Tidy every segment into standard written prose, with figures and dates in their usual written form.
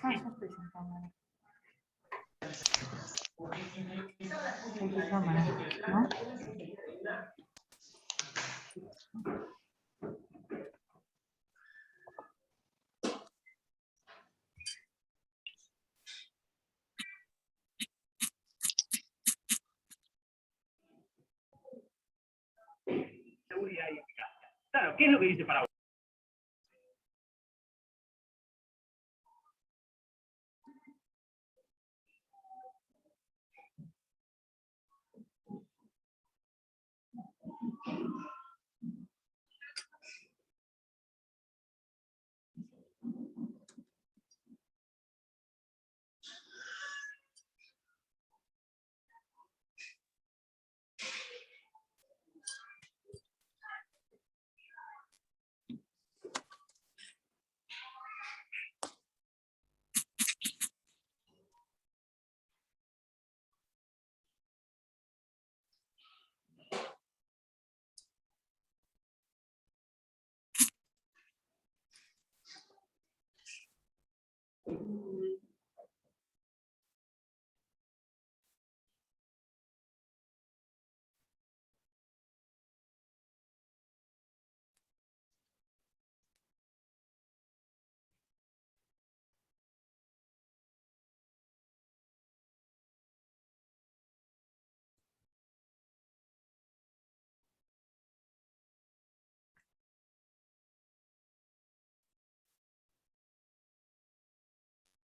Ah, ya estoy sentada. En tu cámara, ¿no? Seguridad y eficacia. Claro, ¿qué es lo que dice para vos?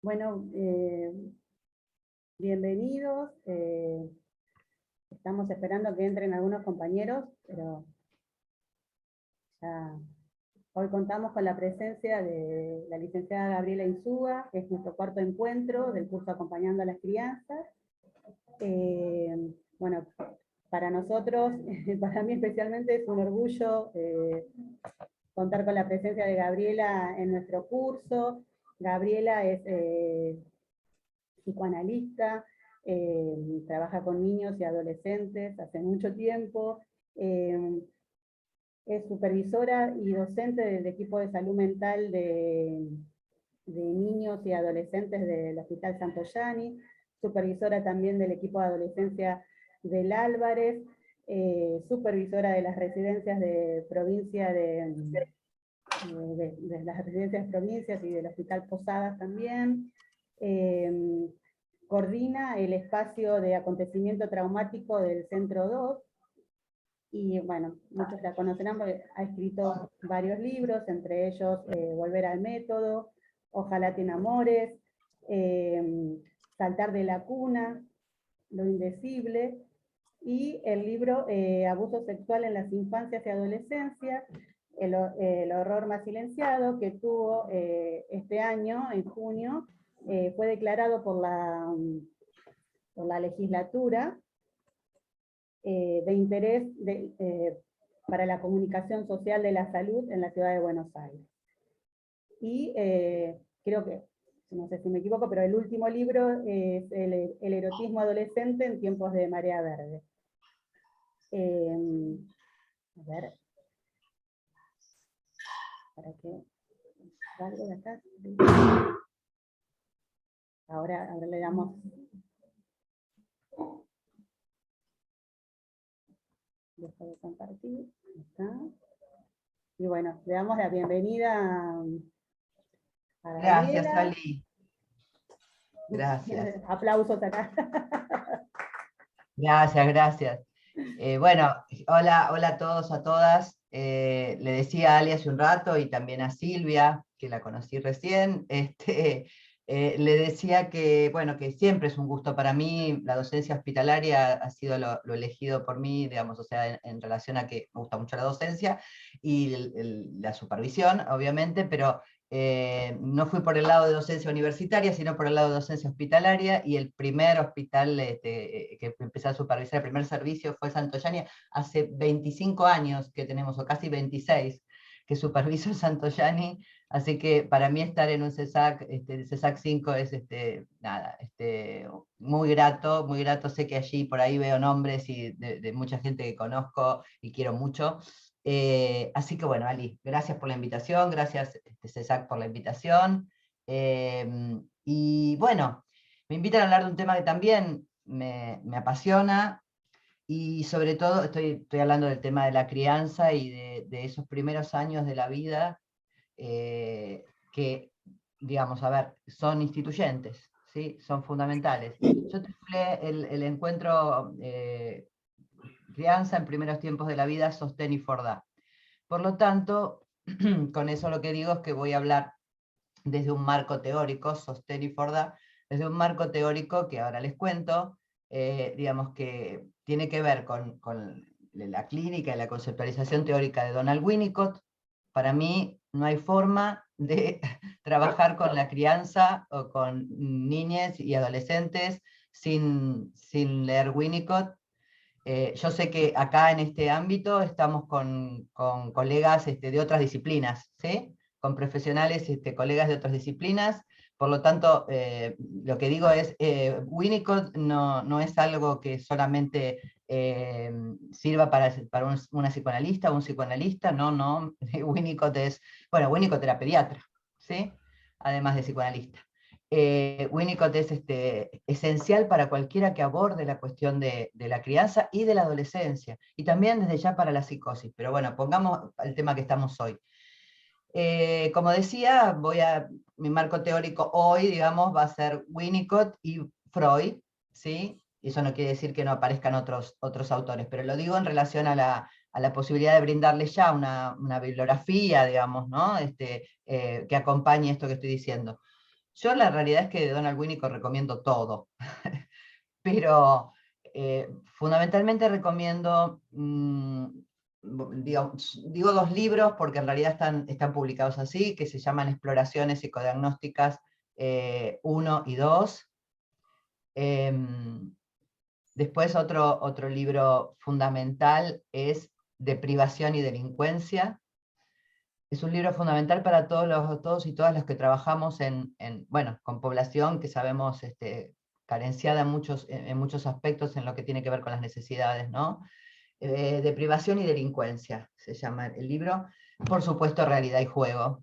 Bueno, bienvenidos. Estamos esperando que entren algunos compañeros, pero ya hoy contamos con la presencia de la licenciada Gabriela Insúa, que es nuestro cuarto encuentro del curso Acompañando a las Crianzas. Bueno, para nosotros, para mí especialmente, es un orgullo contar con la presencia de Gabriela en nuestro curso. Gabriela es psicoanalista, trabaja con niños y adolescentes hace mucho tiempo, es supervisora y docente del equipo de salud mental de niños y adolescentes del Hospital Santoyani, supervisora también del equipo de adolescencia del Álvarez, supervisora de las residencias de provincia de las residencias de provincias y del Hospital Posadas también. Coordina el espacio de acontecimiento traumático del Centro 2, y bueno, muchos la conocerán porque ha escrito varios libros, entre ellos Volver al Método, Ojalá te enamores, Saltar de la cuna, Lo indecible, y el libro Abuso sexual en las infancias y adolescencias, el horror más silenciado, que tuvo este año, en junio, fue declarado por la legislatura de interés para la comunicación social de la salud en la ciudad de Buenos Aires. Y creo que, no sé si me equivoco, pero el último libro es El erotismo adolescente en tiempos de marea verde. A ver, para que salga de acá. Ahora le damos. Dejo de compartir. Acá. Y bueno, le damos la bienvenida a Gabriela. Gracias, Ali. Gracias. Aplausos acá. Gracias, gracias. Bueno, hola a todos, a todas. Le decía a Ali hace un rato y también a Silvia, que la conocí recién, le decía que, bueno, que siempre es un gusto para mí. La docencia hospitalaria ha sido lo elegido por mí, digamos, o sea, en relación a que me gusta mucho la docencia y la supervisión, obviamente, pero no fui por el lado de docencia universitaria, sino por el lado de docencia hospitalaria, y el primer hospital que empecé a supervisar, el primer servicio fue Santoyani, hace 25 años que tenemos, o casi 26, que superviso en Santoyani, así que para mí estar en un CESAC, el CESAC 5 es nada, muy grato, sé que allí por ahí veo nombres y de mucha gente que conozco y quiero mucho. Así que bueno, Ali, gracias por la invitación, gracias CESAC por la invitación. Y bueno, me invitan a hablar de un tema que también me apasiona, y sobre todo estoy hablando del tema de la crianza y de esos primeros años de la vida que, digamos, a ver, son instituyentes, ¿sí? Son fundamentales. Yo titulé el encuentro Crianza en primeros tiempos de la vida, sostén y fordá. Por lo tanto, con eso lo que digo es que voy a hablar desde un marco teórico, sostén y fordá, desde un marco teórico que ahora les cuento, digamos que tiene que ver con la clínica y la conceptualización teórica de Donald Winnicott. Para mí no hay forma de trabajar con la crianza o con niñas y adolescentes sin leer Winnicott. Yo sé que acá en este ámbito estamos con colegas de otras disciplinas, ¿sí? Con profesionales, colegas de otras disciplinas. Por lo tanto, lo que digo es, Winnicott no es algo que solamente sirva para una psicoanalista o un psicoanalista, no. Winnicott Winnicott era pediatra, ¿sí? Además de psicoanalista. Winnicott es esencial para cualquiera que aborde la cuestión de la crianza y de la adolescencia, y también desde ya para la psicosis, pero bueno, pongamos el tema que estamos hoy. Como decía, mi marco teórico hoy, digamos, va a ser Winnicott y Freud, ¿sí? Eso no quiere decir que no aparezcan otros autores, pero lo digo en relación a la posibilidad de brindarles ya una bibliografía, digamos, ¿no? Que acompañe esto que estoy diciendo. Yo la realidad es que de Donald Winnicott recomiendo todo, pero fundamentalmente recomiendo, digo 2 libros porque en realidad están publicados así, que se llaman Exploraciones psicodiagnósticas 1 y 2. Después otro libro fundamental es Deprivación y delincuencia. Es un libro fundamental para todos y todas los que trabajamos con población que sabemos carenciada en muchos aspectos en lo que tiene que ver con las necesidades, ¿no? Deprivación y delincuencia se llama el libro. Por supuesto, Realidad y juego.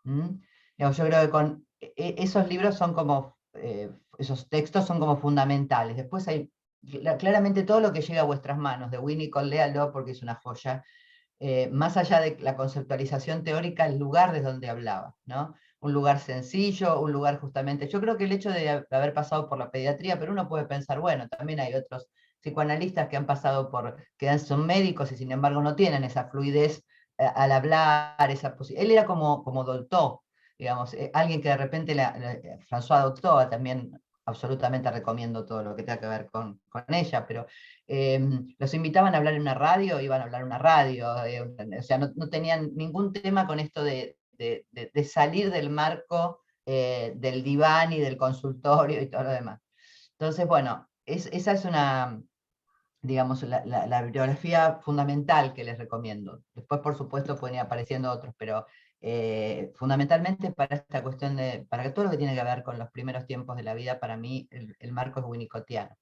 Yo creo que esos libros son como, esos textos son como fundamentales. Después hay claramente todo lo que llega a vuestras manos. De Winnicott, léalo porque es una joya. Más allá de la conceptualización teórica, el lugar desde donde hablaba, ¿no? Un lugar sencillo, un lugar justamente, yo creo que el hecho de haber pasado por la pediatría, pero uno puede pensar, bueno, también hay otros psicoanalistas que han pasado que son médicos y sin embargo no tienen esa fluidez al hablar, él era como Dolto, digamos, alguien que de repente, François Dolto también absolutamente recomiendo todo lo que tenga que ver con ella, pero los invitaban a hablar en una radio, iban a hablar en una radio, o sea, no tenían ningún tema con esto de salir del marco del diván y del consultorio y todo lo demás. Entonces, bueno, esa es digamos, la bibliografía fundamental que les recomiendo. Después, por supuesto, pueden ir apareciendo otros, pero fundamentalmente para esta cuestión para todo lo que tiene que ver con los primeros tiempos de la vida, para mí el marco es winnicottiano.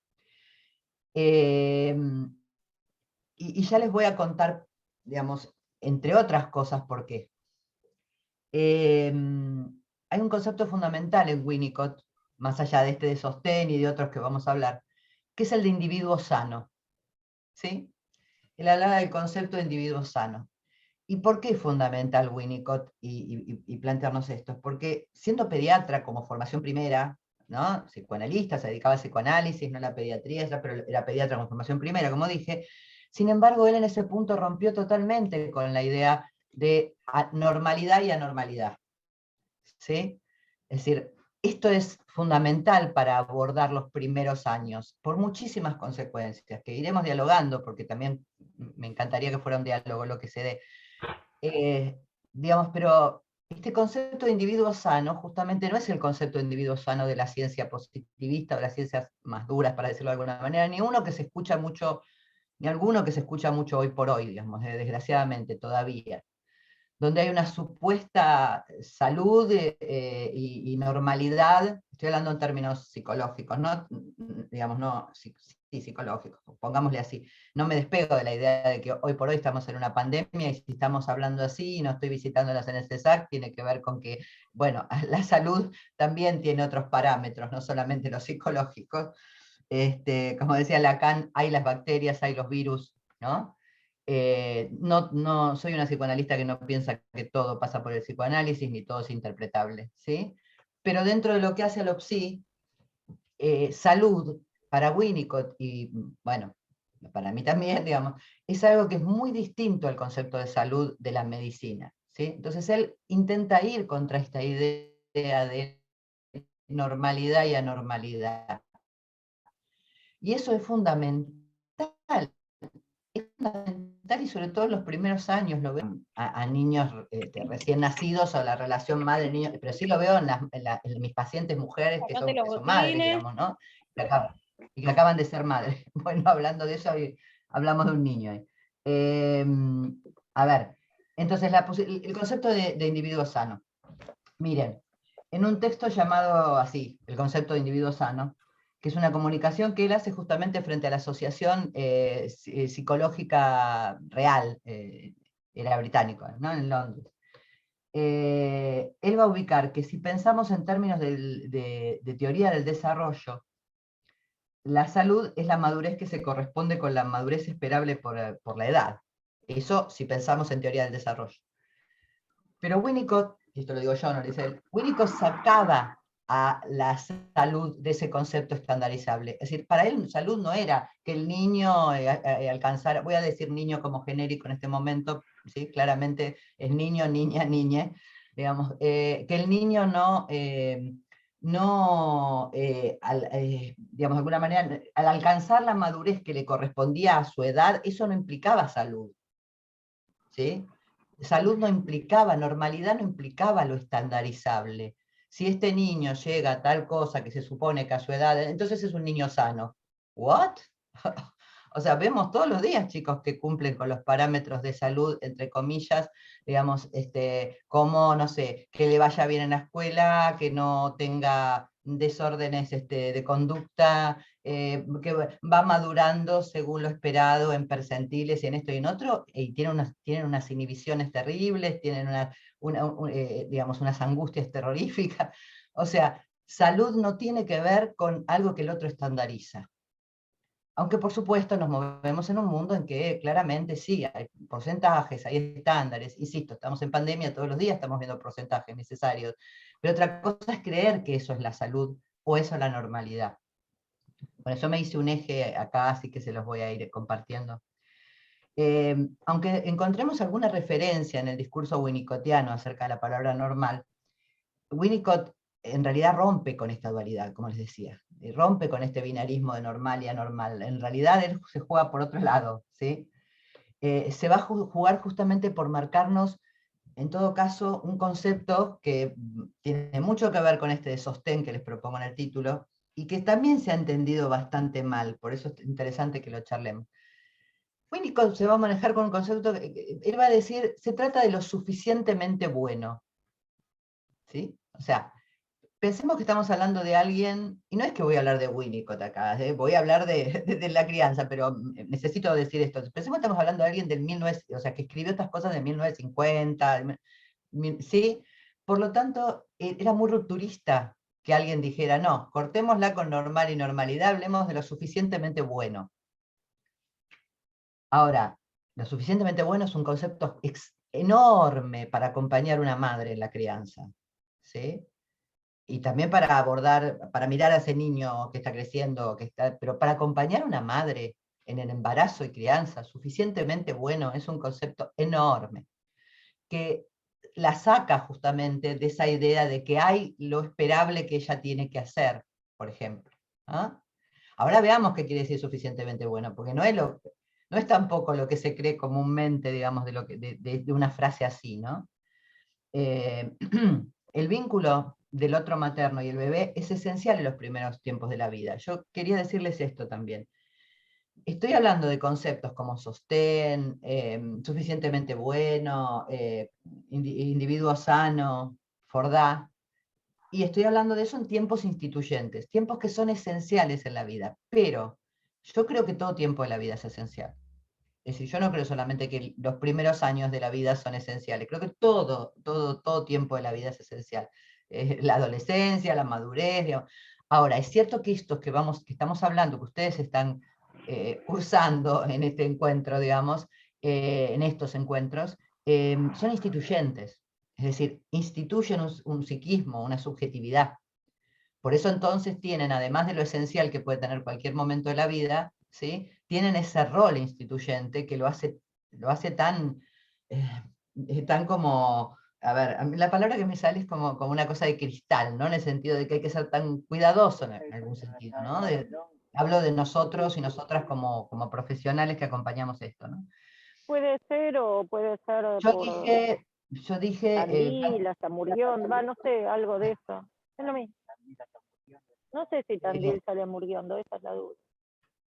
Y ya les voy a contar, digamos, entre otras cosas, por qué. Hay un concepto fundamental en Winnicott, más allá de sostén y de otros que vamos a hablar, que es el de individuo sano. ¿Sí? Él hablaba del concepto de individuo sano. ¿Y por qué es fundamental Winnicott y plantearnos esto? Porque siendo pediatra como formación primera, ¿no? Psicoanalista, se dedicaba al psicoanálisis, no a la pediatría, pero era pediatra con formación primera, como dije. Sin embargo, él en ese punto rompió totalmente con la idea de normalidad y anormalidad. ¿Sí? Es decir, esto es fundamental para abordar los primeros años, por muchísimas consecuencias, que iremos dialogando, porque también me encantaría que fuera un diálogo lo que se dé. Digamos, pero este concepto de individuo sano justamente no es el concepto de individuo sano de la ciencia positivista o de las ciencias más duras, para decirlo de alguna manera, ni alguno que se escucha mucho hoy por hoy, digamos, desgraciadamente todavía. donde hay una supuesta salud y normalidad, estoy hablando en términos psicológicos, no, digamos, no, sí, psicológicos, pongámosle así. No me despego de la idea de que hoy por hoy estamos en una pandemia, y si estamos hablando así y no estoy visitando las NSSAC, tiene que ver con que, bueno, la salud también tiene otros parámetros, no solamente los psicológicos. Como decía Lacan, hay las bacterias, hay los virus, ¿no? No soy una psicoanalista que no piensa que todo pasa por el psicoanálisis, ni todo es interpretable, ¿sí? Pero dentro de lo que hace a lo psi, salud, para Winnicott, y bueno, para mí también, digamos, es algo que es muy distinto al concepto de salud de la medicina, ¿sí? Entonces él intenta ir contra esta idea de normalidad y anormalidad. Y eso es fundamental. Es fundamental, y sobre todo en los primeros años lo veo a niños recién nacidos, o la relación madre-niño, pero sí lo veo en mis pacientes mujeres que Sacate los son madres, botines. digamos, ¿no? Y que acaban de ser madres. Bueno, hablando de eso, hablamos de un niño ahí. A ver, entonces el concepto de individuo sano. Miren, en un texto llamado así, el concepto de individuo sano, que es una comunicación que él hace justamente frente a la Asociación Psicológica Real, era británico, ¿no? En Londres. Él va a ubicar que si pensamos en términos de teoría del desarrollo, la salud es la madurez que se corresponde con la madurez esperable por la edad. Eso si pensamos en teoría del desarrollo. Pero Winnicott, y esto lo digo yo, no lo dice él, Winnicott sacaba a la salud de ese concepto estandarizable. Es decir, para él salud no era que el niño alcanzara, voy a decir niño como genérico en este momento, ¿sí? Claramente es niño, niña, niñe, digamos, que el niño digamos, de alguna manera, al alcanzar la madurez que le correspondía a su edad, eso no implicaba salud, ¿sí? Salud no implicaba, normalidad no implicaba lo estandarizable. Si este niño llega a tal cosa que se supone que a su edad, entonces es un niño sano. ¿What? O sea, vemos todos los días chicos que cumplen con los parámetros de salud, entre comillas, digamos, como, no sé, que le vaya bien en la escuela, que no tenga desórdenes de conducta, que va madurando según lo esperado en percentiles y en esto y en otro, y tienen unas inhibiciones terribles, tienen digamos, unas angustias terroríficas. O sea, salud no tiene que ver con algo que el otro estandariza. Aunque por supuesto nos movemos en un mundo en que claramente sí, hay porcentajes, hay estándares, insisto, estamos en pandemia, todos los días estamos viendo porcentajes necesarios, pero otra cosa es creer que eso es la salud o eso es la normalidad. Bueno, yo me hice un eje acá, así que se los voy a ir compartiendo. Aunque encontremos alguna referencia en el discurso winnicottiano acerca de la palabra normal, Winnicott en realidad rompe con esta dualidad, como les decía, rompe con este binarismo de normal y anormal. En realidad él se juega por otro lado, ¿sí? Se va a jugar justamente por marcarnos, en todo caso, un concepto que tiene mucho que ver con este de sostén que les propongo en el título, y que también se ha entendido bastante mal, por eso es interesante que lo charlemos. Winnicott se va a manejar con un concepto, él va a decir, se trata de lo suficientemente bueno, ¿sí? O sea, pensemos que estamos hablando de alguien, y no es que voy a hablar de Winnicott acá, voy a hablar de la crianza, pero necesito decir esto. Pensemos que estamos hablando de alguien del 1900, o sea, que escribió estas cosas de 1950, ¿sí? Por lo tanto, era muy rupturista que alguien dijera, no, cortémosla con normal y normalidad, hablemos de lo suficientemente bueno. Ahora, lo suficientemente bueno es un concepto enorme para acompañar a una madre en la crianza, ¿sí? Y también para abordar, para mirar a ese niño que está creciendo, pero para acompañar a una madre en el embarazo y crianza, suficientemente bueno, es un concepto enorme, que la saca justamente de esa idea de que hay lo esperable que ella tiene que hacer, por ejemplo. ¿Ah? Ahora veamos qué quiere decir suficientemente bueno, porque no es tampoco lo que se cree comúnmente, digamos, de una frase así, ¿no? El vínculo del otro materno y el bebé es esencial en los primeros tiempos de la vida. Yo quería decirles esto también. estoy hablando de conceptos como sostén, suficientemente bueno, individuo sano, Fordá, y estoy hablando de eso en tiempos instituyentes, tiempos que son esenciales en la vida, pero yo creo que todo tiempo de la vida es esencial. Es decir, yo no creo solamente que los primeros años de la vida son esenciales, creo que todo tiempo de la vida es esencial. La adolescencia, la madurez, digamos. Ahora, es cierto que estos que estamos hablando, que ustedes están cursando en este encuentro, digamos, en estos encuentros, son instituyentes. Es decir, instituyen un psiquismo, una subjetividad. Por eso entonces tienen, además de lo esencial que puede tener cualquier momento de la vida, ¿sí? Tienen ese rol instituyente que lo hace tan, tan como, a ver, a mí la palabra que me sale es como una cosa de cristal, ¿no? En el sentido de que hay que ser tan cuidadoso en algún sentido, ¿no? Hablo de nosotros y nosotras como profesionales que acompañamos esto, ¿no? Puede ser o puede ser Yo por dije, Tandil, hasta Murión, va, no sé, algo de eso. Es lo mismo. No sé si Tandil sale a Muriondo, esa es la duda.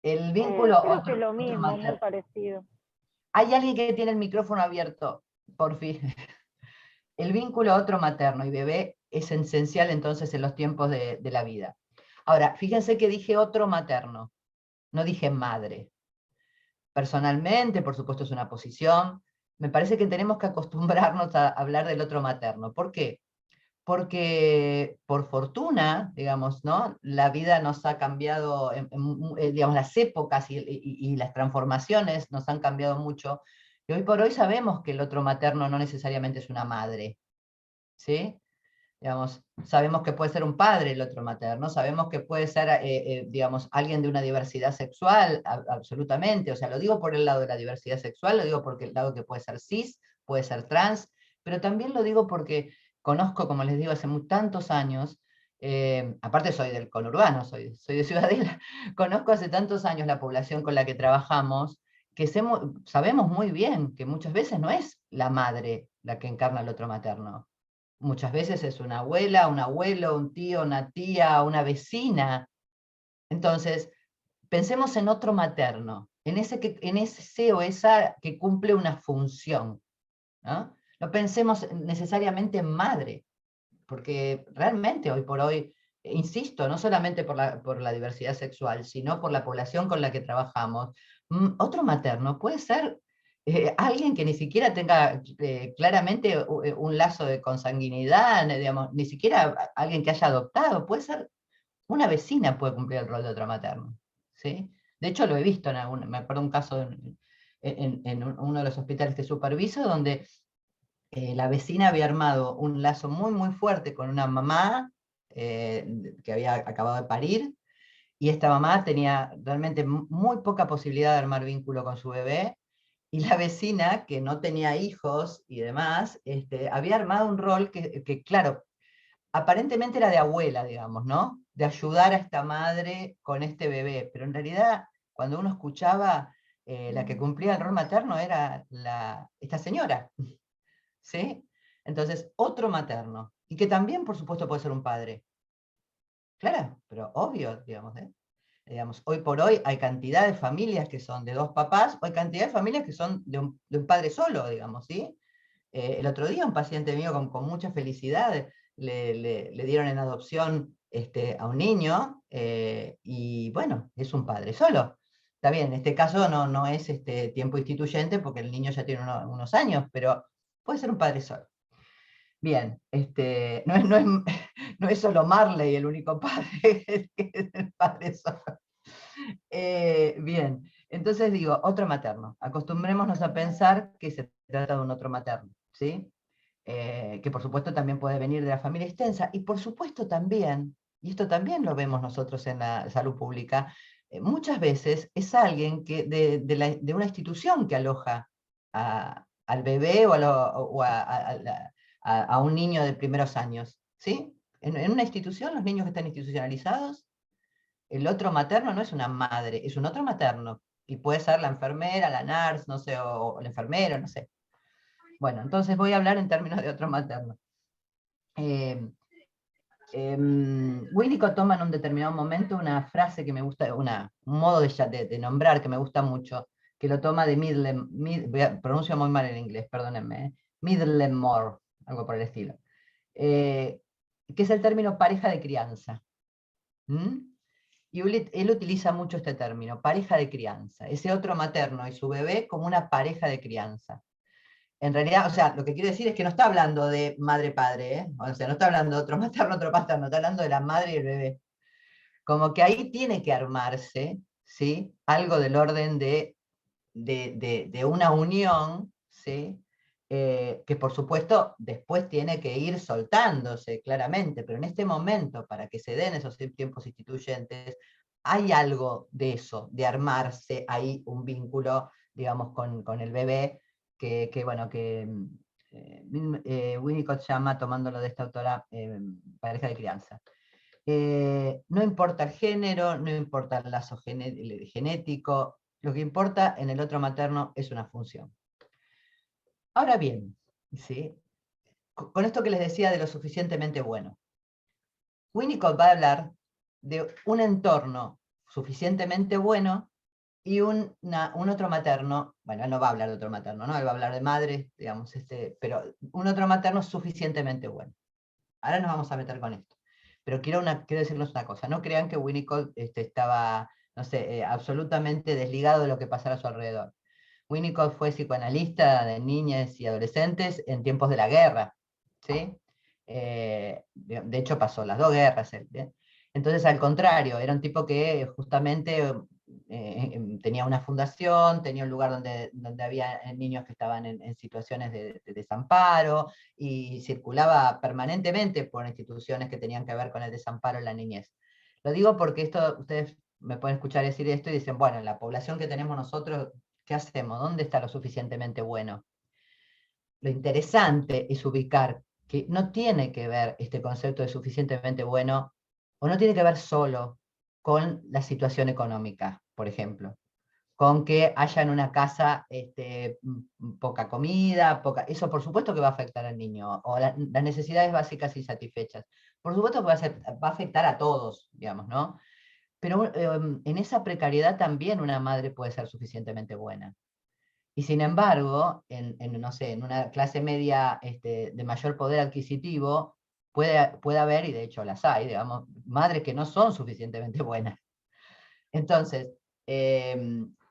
el vínculo Creo que otro, es lo otro mismo, muy materno. parecido. Hay alguien que tiene el micrófono abierto, por fin. El vínculo otro materno y bebé es esencial entonces en los tiempos de la vida. Ahora, fíjense que dije otro materno, no dije madre. Personalmente, por supuesto es una posición, me parece que tenemos que acostumbrarnos a hablar del otro materno. ¿Por qué? Porque por fortuna, digamos, ¿no? La vida nos ha cambiado, digamos, las épocas y las transformaciones nos han cambiado mucho, y hoy por hoy sabemos que el otro materno no necesariamente es una madre, ¿sí? Digamos, sabemos que puede ser un padre el otro materno, sabemos que puede ser, digamos, alguien de una diversidad sexual, absolutamente, o sea, lo digo por el lado de la diversidad sexual, lo digo porque el lado que puede ser cis, puede ser trans, pero también lo digo porque conozco, como les digo, hace tantos años, aparte soy del conurbano, soy de Ciudadela, conozco hace tantos años la población con la que trabajamos, que sabemos muy bien que muchas veces no es la madre la que encarna el otro materno. Muchas veces es una abuela, un abuelo, un tío, una tía, una vecina. Entonces, pensemos en otro materno, en ese o esa que cumple una función, ¿no? No pensemos necesariamente en madre, porque realmente hoy por hoy, insisto, no solamente por la diversidad sexual, sino por la población con la que trabajamos, otro materno puede ser alguien que ni siquiera tenga claramente un lazo de consanguinidad, digamos, ni siquiera alguien que haya adoptado, puede ser una vecina puede cumplir el rol de otro materno, ¿sí? De hecho lo he visto, me acuerdo un caso en uno de los hospitales que superviso, donde la vecina había armado un lazo muy, muy fuerte con una mamá que había acabado de parir, y esta mamá tenía realmente muy poca posibilidad de armar vínculo con su bebé, y la vecina, que no tenía hijos y demás, había armado un rol que, claro, aparentemente era de abuela, digamos, ¿no? De ayudar a esta madre con este bebé, pero en realidad, cuando uno escuchaba, la que cumplía el rol materno era esta señora, ¿sí? Entonces, otro materno, y que también, por supuesto, puede ser un padre. Claro, pero obvio, digamos, ¿eh? Digamos, hoy por hoy hay cantidad de familias que son de dos papás, o hay cantidad de familias que son de un padre solo, digamos, ¿sí? El otro día un paciente mío con mucha felicidad le dieron en adopción a un niño, y bueno, es un padre solo. Está bien, en este caso no es tiempo instituyente porque el niño ya tiene unos años, pero puede ser un padre solo. Bien, no es solo Marley el único padre, es que es el padre solo. Bien, entonces digo, otro materno. Acostumbrémonos a pensar que se trata de un otro materno, ¿sí? Que por supuesto también puede venir de la familia extensa, y por supuesto también, y esto también lo vemos nosotros en la salud pública, muchas veces es alguien que de una institución que aloja al bebé o a un niño de primeros años, ¿sí? En una institución, los niños que están institucionalizados, el otro materno no es una madre, es un otro materno, y puede ser la enfermera, la nurse, no sé, o el enfermero, no sé. Bueno, entonces voy a hablar en términos de otro materno. Winnicott toma en un determinado momento una frase que me gusta, un modo de nombrar que me gusta mucho, que lo toma de pronuncio muy mal en inglés, perdónenme, Middlemore, algo por el estilo, que es el término pareja de crianza. Y él utiliza mucho este término, pareja de crianza, ese otro materno y su bebé como una pareja de crianza. En realidad, o sea, lo que quiere decir es que no está hablando de madre-padre, ¿eh? O sea, no está hablando de otro materno, está hablando de la madre y el bebé. Como que ahí tiene que armarse, ¿sí? Algo del orden de una unión, ¿sí? Que por supuesto después tiene que ir soltándose claramente, pero en este momento, para que se den esos tiempos instituyentes, hay algo de eso, de armarse ahí un vínculo, digamos, con el bebé, bueno, que Winnicott llama, tomándolo de esta autora, pareja de crianza. No importa el género, no importa el lazo genético, lo que importa en el otro materno es una función. Ahora bien, ¿sí? Con esto que les decía de lo suficientemente bueno, Winnicott va a hablar de un entorno suficientemente bueno y un otro materno, bueno, él no va a hablar de otro materno, ¿no? Él va a hablar de madre, digamos, pero un otro materno suficientemente bueno. Ahora nos vamos a meter con esto. Pero quiero decirles una cosa, no crean que Winnicott estaba, no sé, absolutamente desligado de lo que pasara a su alrededor. Winnicott fue psicoanalista de niñas y adolescentes en tiempos de la guerra, ¿sí? De hecho pasó las dos guerras. Entonces, al contrario, era un tipo que justamente tenía una fundación, tenía un lugar donde había niños que estaban en situaciones de desamparo, y circulaba permanentemente por instituciones que tenían que ver con el desamparo en la niñez. Lo digo porque esto, ustedes me pueden escuchar decir esto y dicen, bueno, en la población que tenemos nosotros, ¿qué hacemos? ¿Dónde está lo suficientemente bueno? Lo interesante es ubicar que no tiene que ver este concepto de suficientemente bueno, o no tiene que ver solo con la situación económica, por ejemplo, con que haya en una casa poca comida, eso por supuesto que va a afectar al niño, o las necesidades básicas insatisfechas. Por supuesto que va a afectar a todos, digamos, ¿no? Pero en esa precariedad también una madre puede ser suficientemente buena. Y sin embargo, no sé, en una clase media de mayor poder adquisitivo, puede haber, y de hecho las hay, digamos, madres que no son suficientemente buenas. Entonces,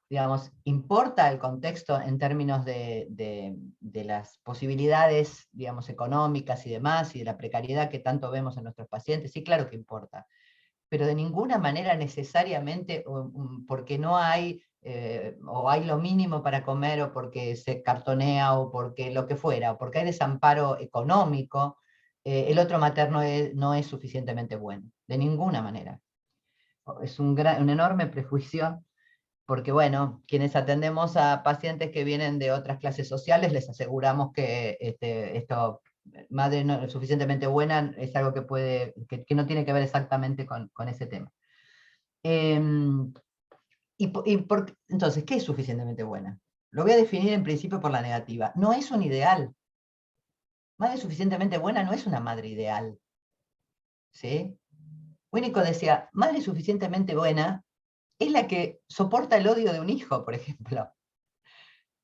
digamos, importa el contexto en términos de las posibilidades, digamos, económicas y demás, y de la precariedad que tanto vemos en nuestros pacientes, sí, claro que importa, pero de ninguna manera necesariamente porque no hay, o hay lo mínimo para comer, o porque se cartonea, o porque lo que fuera, o porque hay desamparo económico, el otro materno no es suficientemente bueno, de ninguna manera. Es un enorme prejuicio, porque bueno, quienes atendemos a pacientes que vienen de otras clases sociales, les aseguramos que esto, madre no suficientemente buena, es algo que no tiene que ver exactamente con ese tema. Entonces, ¿qué es suficientemente buena? Lo voy a definir en principio por la negativa. No es un ideal. Madre suficientemente buena no es una madre ideal. ¿Sí? Winnicott decía, madre suficientemente buena es la que soporta el odio de un hijo, por ejemplo.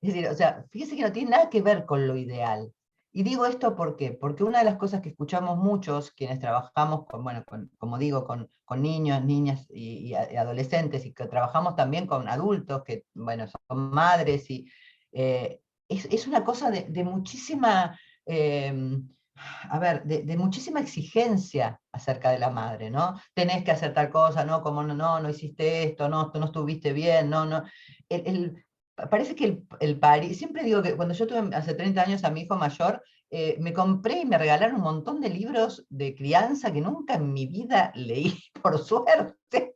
Es decir, o sea, fíjese que no tiene nada que ver con lo ideal. Y digo esto ¿por qué? Porque una de las cosas que escuchamos muchos, quienes trabajamos como digo, con niños, niñas y adolescentes, y que trabajamos también con adultos, que bueno, son madres, y es una cosa de muchísima, de muchísima exigencia acerca de la madre, ¿no? Tenés que hacer tal cosa, ¿no? Como no hiciste esto, no estuviste bien, no. Parece que siempre digo que cuando yo tuve hace 30 años a mi hijo mayor, me compré y me regalaron un montón de libros de crianza que nunca en mi vida leí, por suerte.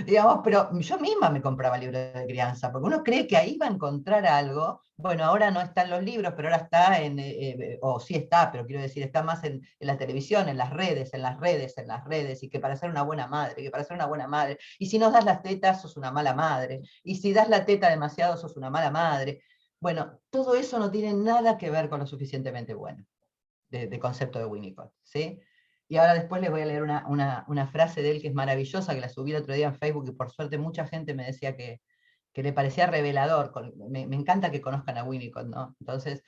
Digamos, pero yo misma me compraba libros de crianza, porque uno cree que ahí va a encontrar algo. Bueno, ahora no está en los libros, pero ahora está o sí está, pero quiero decir, está más en la televisión, en las redes, y que para ser una buena madre, y si no das las tetas, sos una mala madre, y si das la teta demasiado, sos una mala madre. Bueno, todo eso no tiene nada que ver con lo suficientemente bueno, de concepto de Winnicott, ¿sí? y ahora después les voy a leer una frase de él que es maravillosa, que la subí el otro día en Facebook, y por suerte mucha gente me decía que le parecía revelador. Me encanta que conozcan a Winnicott, ¿no? Entonces,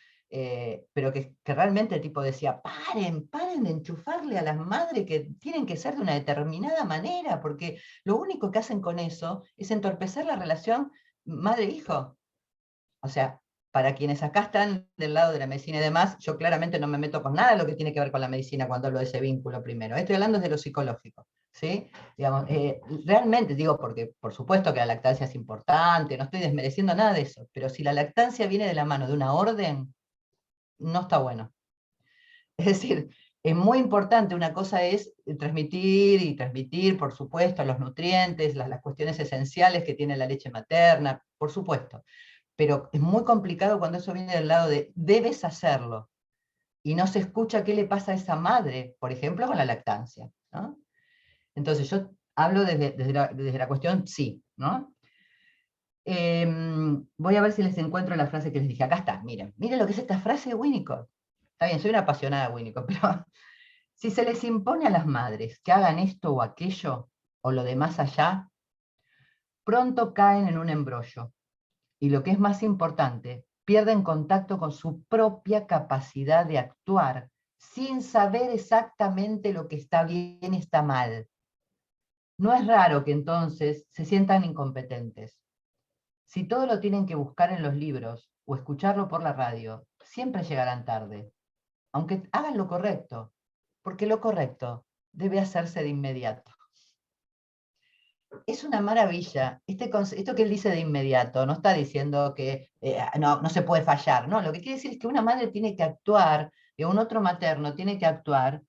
pero que realmente el tipo decía, paren de enchufarle a las madres, que tienen que ser de una determinada manera, porque lo único que hacen con eso es entorpecer la relación madre-hijo. O sea, para quienes acá están del lado de la medicina y demás, yo claramente no me meto con nada de lo que tiene que ver con la medicina cuando hablo de ese vínculo primero. Estoy hablando desde lo psicológico, ¿sí? Digamos, realmente digo, porque por supuesto que la lactancia es importante, no estoy desmereciendo nada de eso, pero si la lactancia viene de la mano de una orden, no está bueno. Es decir, es muy importante, una cosa es transmitir, por supuesto, los nutrientes, las cuestiones esenciales que tiene la leche materna, por supuesto. Pero es muy complicado cuando eso viene del lado de debes hacerlo, y no se escucha qué le pasa a esa madre, por ejemplo, con la lactancia, ¿no? Entonces yo hablo desde la cuestión sí, ¿no? Voy a ver si les encuentro la frase que les dije. Acá está, miren lo que es esta frase de Winnicott. Está bien, soy una apasionada de Winnicott, pero si se les impone a las madres que hagan esto o aquello, o lo de más allá, pronto caen en un embrollo. Y lo que es más importante, pierden contacto con su propia capacidad de actuar, sin saber exactamente lo que está bien y está mal. No es raro que entonces se sientan incompetentes. Si todo lo tienen que buscar en los libros o escucharlo por la radio, siempre llegarán tarde, aunque hagan lo correcto, porque lo correcto debe hacerse de inmediato. Es una maravilla. Esto que él dice de inmediato, no está diciendo que no se puede fallar, no, lo que quiere decir es que una madre tiene que actuar, y un otro materno tiene que actuar.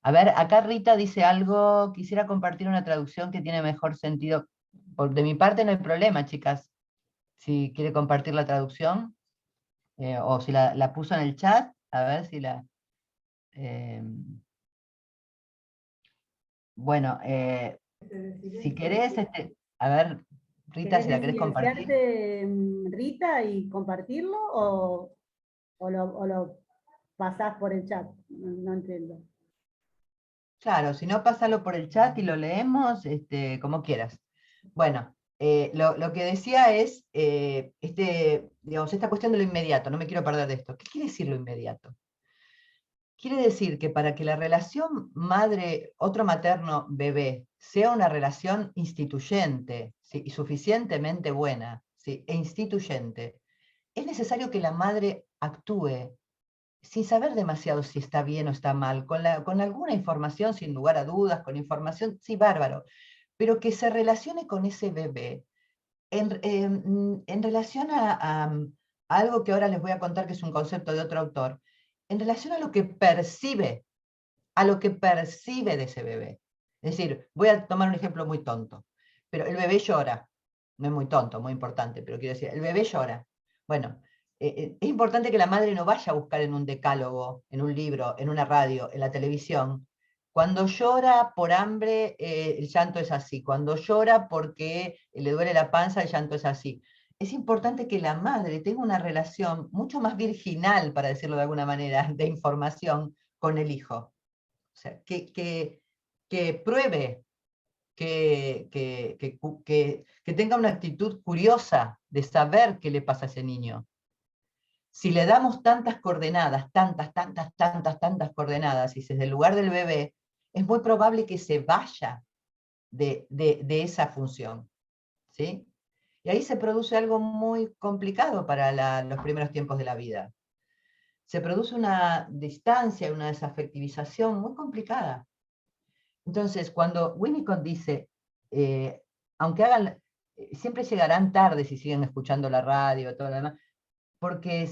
A ver, acá Rita dice algo, quisiera compartir una traducción que tiene mejor sentido. De mi parte no hay problema, chicas, si quiere compartir la traducción, o si la puso en el chat, a ver si la... bueno, si querés, a ver, Rita, si la querés compartir. ¿Querés Rita, y compartirlo o lo pasás por el chat? No entiendo. Claro, si no, pásalo por el chat y lo leemos, como quieras. Bueno, lo que decía es, digamos, esta cuestión de lo inmediato, no me quiero perder de esto. ¿Qué quiere decir lo inmediato? Quiere decir que para que la relación otro materno-bebé sea una relación instituyente, ¿sí?, y suficientemente buena, ¿sí?, e instituyente, es necesario que la madre actúe sin saber demasiado si está bien o está mal, con alguna información, sin lugar a dudas, con información, sí, bárbaro, pero que se relacione con ese bebé en relación a algo que ahora les voy a contar, que es un concepto de otro autor, en relación a lo que percibe de ese bebé. Es decir, voy a tomar un ejemplo muy tonto, pero el bebé llora, no es muy tonto, muy importante, pero quiero decir, el bebé llora. Bueno, es importante que la madre no vaya a buscar en un decálogo, en un libro, en una radio, en la televisión. Cuando llora por hambre, el llanto es así. Cuando llora porque le duele la panza, el llanto es así. Es importante que la madre tenga una relación mucho más virginal, para decirlo de alguna manera, de información con el hijo. O sea, que pruebe, que tenga una actitud curiosa de saber qué le pasa a ese niño. Si le damos tantas coordenadas, tantas coordenadas, y desde el lugar del bebé, es muy probable que se vaya de esa función, ¿sí? Y ahí se produce algo muy complicado para los primeros tiempos de la vida. Se produce una distancia, una desafectivización muy complicada. Entonces, cuando Winnicott dice, aunque siempre llegarán tarde si siguen escuchando la radio, todo lo demás, porque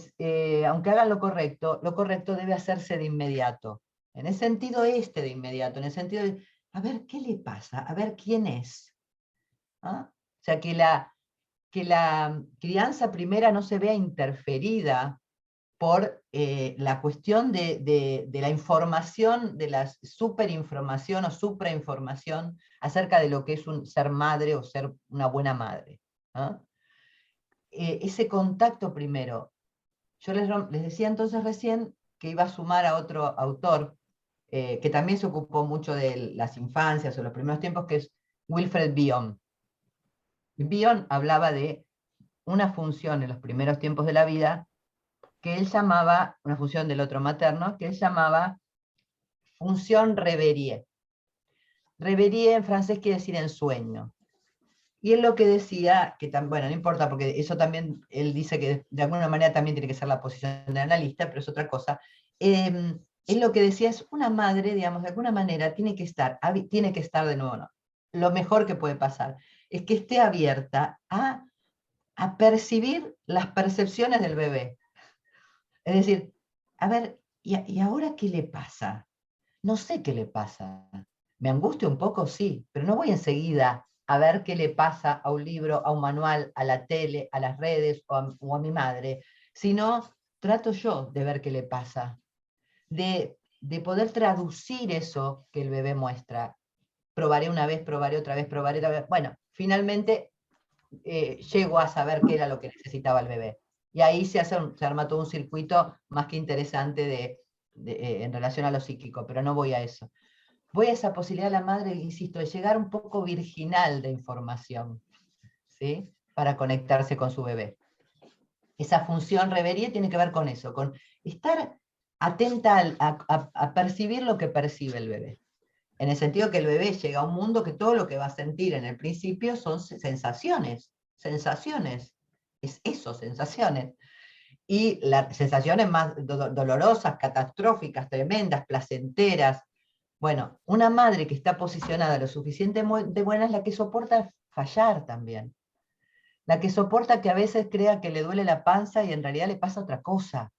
aunque hagan lo correcto debe hacerse de inmediato. En el sentido de inmediato, en el sentido de, a ver qué le pasa, a ver quién es. ¿Ah? O sea, que la crianza primera no se vea interferida por la cuestión de la información, de la superinformación o suprainformación acerca de lo que es ser madre o ser una buena madre. ¿Ah? Ese contacto primero. Yo les decía entonces recién que iba a sumar a otro autor, que también se ocupó mucho de las infancias o los primeros tiempos, que es Wilfred Bion. Bion hablaba de una función en los primeros tiempos de la vida, que él llamaba, una función del otro materno, que él llamaba función reverie. Reverie en francés quiere decir ensueño. Y él lo que decía, que bueno, no importa, porque eso también, él dice que de alguna manera también tiene que ser la posición del analista, pero es otra cosa. Él lo que decía es, una madre, digamos, de alguna manera tiene que estar de nuevo, no. Lo mejor que puede pasar es que esté abierta a percibir las percepciones del bebé. Es decir, a ver, ¿y ahora qué le pasa? No sé qué le pasa. ¿Me angustia un poco? Sí, pero no voy enseguida a ver qué le pasa a un libro, a un manual, a la tele, a las redes o a mi madre, sino trato yo de ver qué le pasa, de poder traducir eso que el bebé muestra. Probaré una vez, probaré otra vez, probaré otra vez. Bueno, finalmente llego a saber qué era lo que necesitaba el bebé. Y ahí se arma todo un circuito más que interesante en relación a lo psíquico, pero no voy a eso. Voy a esa posibilidad de la madre, insisto, de llegar un poco virginal de información, ¿sí? Para conectarse con su bebé. Esa función reverie tiene que ver con eso, con estar atenta a percibir lo que percibe el bebé. En el sentido que el bebé llega a un mundo que todo lo que va a sentir en el principio son sensaciones. Es eso, sensaciones. Y las sensaciones más dolorosas, catastróficas, tremendas, placenteras. Bueno, una madre que está posicionada lo suficientemente buena es la que soporta fallar también. La que soporta que a veces crea que le duele la panza y en realidad le pasa otra cosa.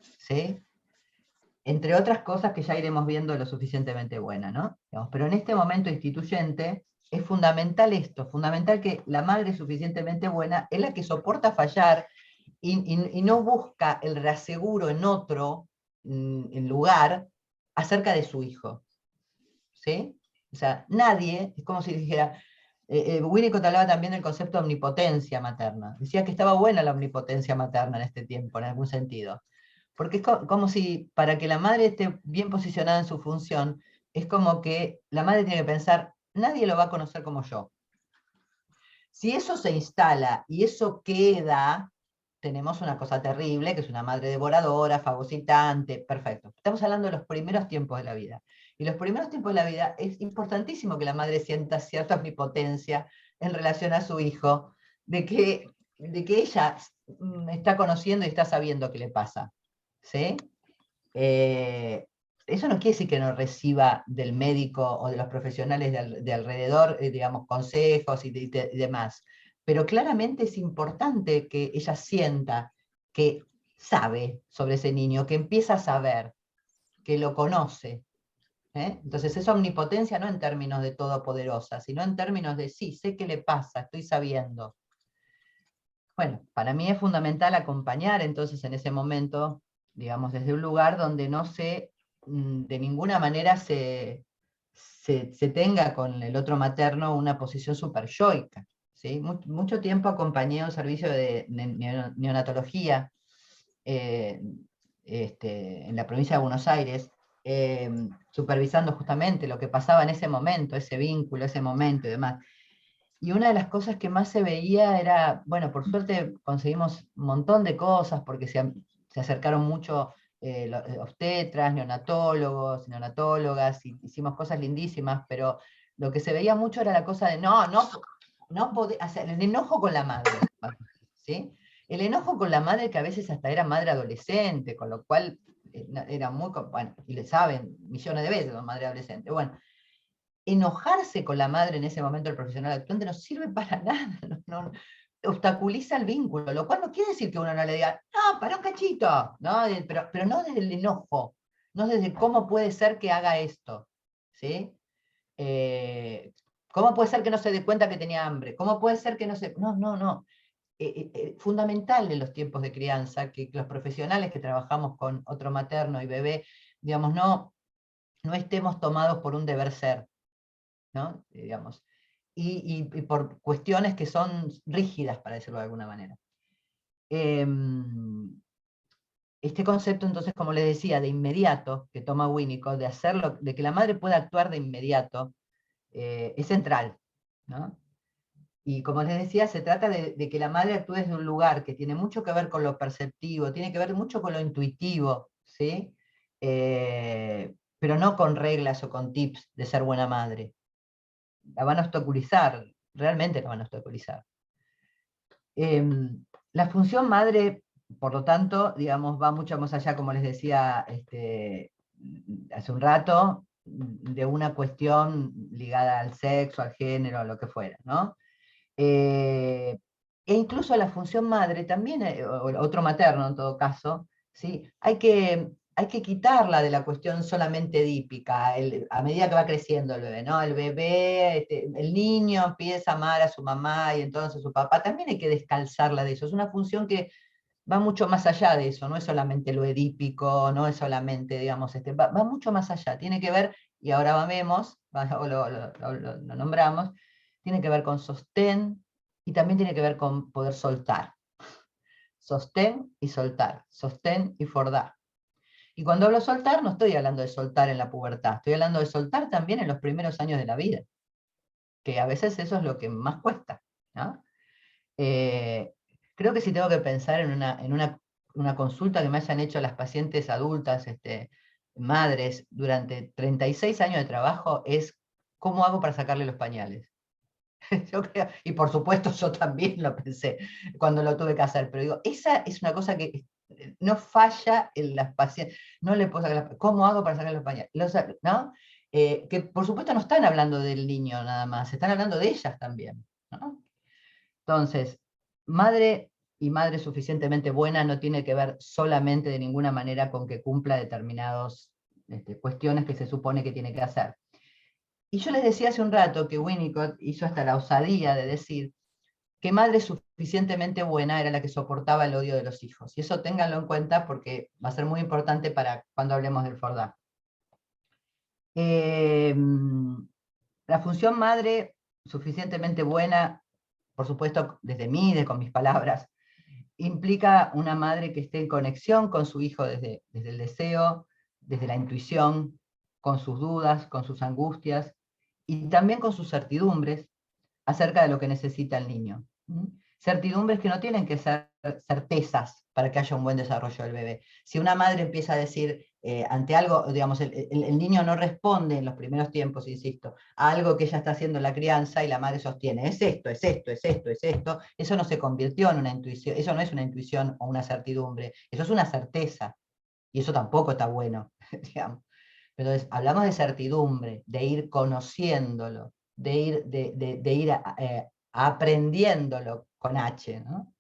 ¿Sí? Entre otras cosas que ya iremos viendo lo suficientemente buena, ¿no? Pero en este momento instituyente es fundamental esto, fundamental que la madre suficientemente buena es la que soporta fallar y no busca el reaseguro en otro en lugar acerca de su hijo. ¿Sí? O sea, nadie, es como si dijera, Winnicott hablaba también del concepto de omnipotencia materna. Decía que estaba buena la omnipotencia materna en este tiempo, en algún sentido. Porque es como si para que la madre esté bien posicionada en su función, es como que la madre tiene que pensar, nadie lo va a conocer como yo. Si eso se instala y eso queda, tenemos una cosa terrible, que es una madre devoradora, fagocitante, perfecto. Estamos hablando de los primeros tiempos de la vida. Y los primeros tiempos de la vida es importantísimo que la madre sienta cierta omnipotencia en relación a su hijo, de que ella está conociendo y está sabiendo qué le pasa. ¿Sí? Eso no quiere decir que no reciba del médico o de los profesionales de alrededor, digamos, consejos y demás. Pero claramente es importante que ella sienta que sabe sobre ese niño, que empieza a saber, que lo conoce. Entonces es omnipotencia no en términos de todopoderosa, sino en términos de sí, sé qué le pasa, estoy sabiendo. Bueno, para mí es fundamental acompañar entonces en ese momento, digamos, desde un lugar donde no de ninguna manera se tenga con el otro materno una posición super yoica. ¿Sí? Mucho tiempo acompañé un servicio de neonatología en la provincia de Buenos Aires, supervisando justamente lo que pasaba en ese momento, ese vínculo, ese momento y demás. Y una de las cosas que más se veía era, bueno, por suerte conseguimos un montón de cosas porque se acercaron mucho obstetras, neonatólogos, neonatólogas, y hicimos cosas lindísimas, pero lo que se veía mucho era la cosa de no poder, hacer el enojo con la madre, ¿sí? El enojo con la madre que a veces hasta era madre adolescente, con lo cual era muy, bueno, y le saben millones de veces, madre adolescente, bueno. Enojarse con la madre en ese momento del profesional actuante no sirve para nada, obstaculiza el vínculo, lo cual no quiere decir que uno no le diga, no, para un cachito, ¿no? Pero no desde el enojo, no desde cómo puede ser que haga esto, ¿sí? ¿Cómo puede ser que no se dé cuenta que tenía hambre? ¿Cómo puede ser que no se...? No. Fundamental en los tiempos de crianza que los profesionales que trabajamos con otro materno y bebé, digamos, no estemos tomados por un deber ser, ¿no? Digamos, y por cuestiones que son rígidas, para decirlo de alguna manera. este concepto, entonces, como les decía, de inmediato, que toma Winnicott, de hacerlo, de que la madre pueda actuar de inmediato, es central, ¿no? Y como les decía, se trata de que la madre actúe desde un lugar que tiene mucho que ver con lo perceptivo, tiene que ver mucho con lo intuitivo, ¿sí? Pero no con reglas o con tips de ser buena madre. La van a obstaculizar, realmente la van a obstaculizar. La función madre, por lo tanto, digamos, va mucho más allá, como les decía hace un rato, de una cuestión ligada al sexo, al género, a lo que fuera, ¿no? E incluso la función madre también, o otro materno en todo caso, ¿sí? Hay que quitarla de la cuestión solamente edípica, a medida que va creciendo el bebé, ¿no? El bebé, el niño empieza a amar a su mamá y entonces a su papá, también hay que descalzarla de eso, es una función que va mucho más allá de eso, no es solamente lo edípico, no es solamente, digamos, va mucho más allá, tiene que ver, y ahora vemos, o lo nombramos, tiene que ver con sostén y también tiene que ver con poder soltar. Sostén y soltar, sostén y fordar. Y cuando hablo soltar, no estoy hablando de soltar en la pubertad, estoy hablando de soltar también en los primeros años de la vida, que a veces eso es lo que más cuesta, ¿no? Creo que si tengo que pensar en una consulta que me hayan hecho las pacientes adultas, madres, durante 36 años de trabajo, es ¿cómo hago para sacarle los pañales? Yo creo, y por supuesto yo también lo pensé cuando lo tuve que hacer, pero digo, esa es una cosa que no falla en las pacientes, no le puedo sacar ¿cómo hago para sacar los pañales? ¿No? Que por supuesto no están hablando del niño nada más, están hablando de ellas también, ¿no? Entonces, madre y madre suficientemente buena no tiene que ver solamente de ninguna manera con que cumpla determinadas cuestiones que se supone que tiene que hacer. Y yo les decía hace un rato que Winnicott hizo hasta la osadía de decir que madre suficientemente buena era la que soportaba el odio de los hijos. Y eso ténganlo en cuenta porque va a ser muy importante para cuando hablemos del Fordá. La función madre suficientemente buena, por supuesto, desde mí, con mis palabras, implica una madre que esté en conexión con su hijo desde el deseo, desde la intuición, con sus dudas, con sus angustias, y también con sus certidumbres acerca de lo que necesita el niño. Certidumbres que no tienen que ser certezas para que haya un buen desarrollo del bebé. Si una madre empieza a decir ante algo, digamos, el niño no responde en los primeros tiempos, insisto, a algo que ella está haciendo en la crianza y la madre sostiene, es esto, es esto, es esto, es esto, eso no se convirtió en una intuición, eso no es una intuición o una certidumbre, eso es una certeza, y eso tampoco está bueno, digamos. Entonces, hablamos de certidumbre, de ir conociéndolo, de ir aprendiéndolo con H, ¿no?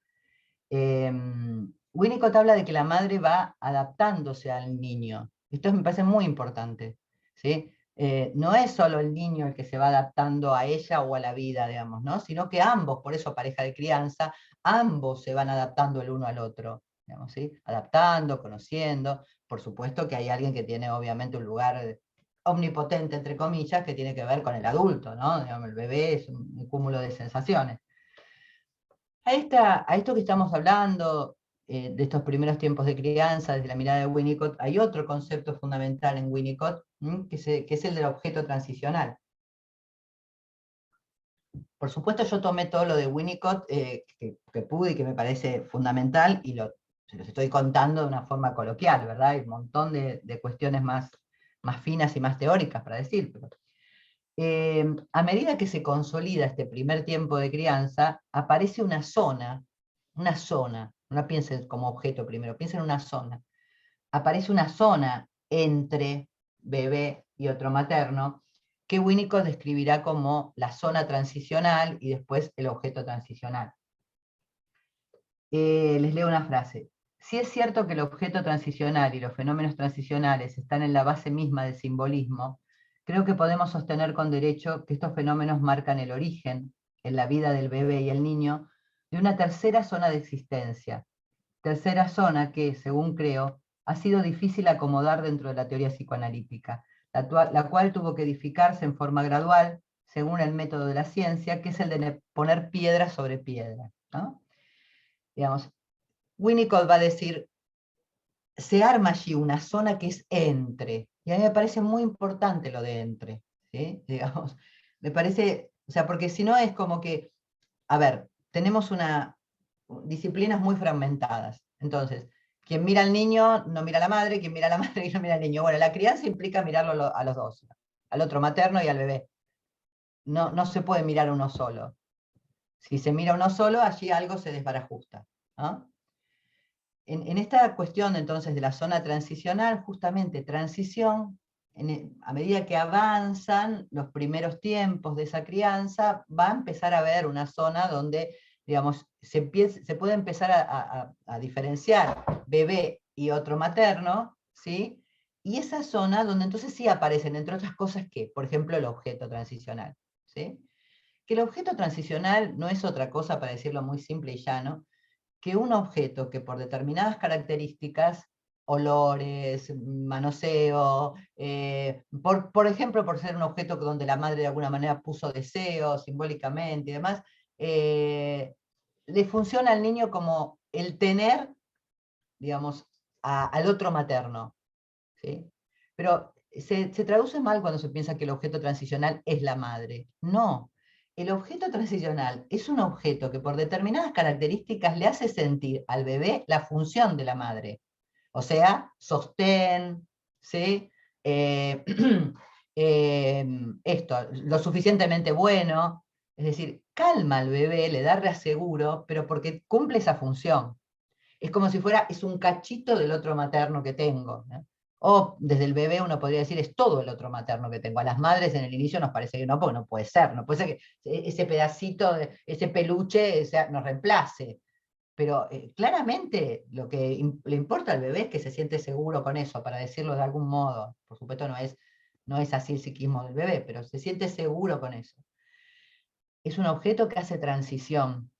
Winnicott habla de que la madre va adaptándose al niño. Esto me parece muy importante, ¿sí? No es solo el niño el que se va adaptando a ella o a la vida, digamos, ¿no? Sino que ambos, por eso pareja de crianza, ambos se van adaptando el uno al otro, digamos, ¿sí? Adaptando, conociendo. Por supuesto que hay alguien que tiene obviamente un lugar omnipotente, entre comillas, que tiene que ver con el adulto, ¿no? Digamos, el bebé es un cúmulo de sensaciones. A esto que estamos hablando, de estos primeros tiempos de crianza, desde la mirada de Winnicott, hay otro concepto fundamental en Winnicott, que es el del objeto transicional. Por supuesto yo tomé todo lo de Winnicott que pude y que me parece fundamental, y se los estoy contando de una forma coloquial, ¿verdad? Hay un montón de cuestiones más finas y más teóricas para decir, pero a medida que se consolida este primer tiempo de crianza, aparece una zona, no piensen como objeto primero, piensen en una zona. Aparece una zona entre bebé y otro materno, que Winnicott describirá como la zona transicional y después el objeto transicional. Les leo una frase. Si es cierto que el objeto transicional y los fenómenos transicionales están en la base misma del simbolismo, creo que podemos sostener con derecho que estos fenómenos marcan el origen, en la vida del bebé y el niño, de una tercera zona de existencia. Tercera zona que, según creo, ha sido difícil acomodar dentro de la teoría psicoanalítica, la cual tuvo que edificarse en forma gradual, según el método de la ciencia, que es el de poner piedra sobre piedra, ¿no? Digamos, Winnicott va a decir, se arma allí una zona que es entre, y a mí me parece muy importante lo de entre, ¿sí? Digamos, me parece, o sea, porque si no es como que, a ver, tenemos disciplinas muy fragmentadas, entonces, quien mira al niño no mira a la madre, quien mira a la madre no mira al niño. Bueno, la crianza implica mirarlo a los dos, al otro materno y al bebé. No se puede mirar uno solo. Si se mira uno solo, allí algo se desbarajusta, ¿no? En esta cuestión entonces de la zona transicional, justamente transición, a medida que avanzan los primeros tiempos de esa crianza, va a empezar a haber una zona donde, digamos, se puede empezar a diferenciar bebé y otro materno, ¿sí? Y esa zona donde entonces sí aparecen, entre otras cosas, que, por ejemplo, el objeto transicional, ¿sí? Que el objeto transicional no es otra cosa, para decirlo muy simple y llano, que un objeto que por determinadas características, olores, manoseo, por ejemplo, por ser un objeto donde la madre de alguna manera puso deseo simbólicamente y demás, le funciona al niño como el tener, digamos, al otro materno, ¿sí? Pero se traduce mal cuando se piensa que el objeto transicional es la madre. No, el objeto transicional es un objeto que por determinadas características le hace sentir al bebé la función de la madre. O sea, sostén, ¿sí? Eh, esto, lo suficientemente bueno, es decir, calma al bebé, le da reaseguro, pero porque cumple esa función. Es como si fuera, es un cachito del otro materno que tengo, ¿no? O desde el bebé uno podría decir, es todo el otro materno que tengo. A las madres en el inicio nos parece que no, porque no puede ser que ese pedacito, ese peluche nos reemplace. Pero claramente lo que le importa al bebé es que se siente seguro con eso, para decirlo de algún modo. Por supuesto no es así el psiquismo del bebé, pero se siente seguro con eso. Es un objeto que hace transición.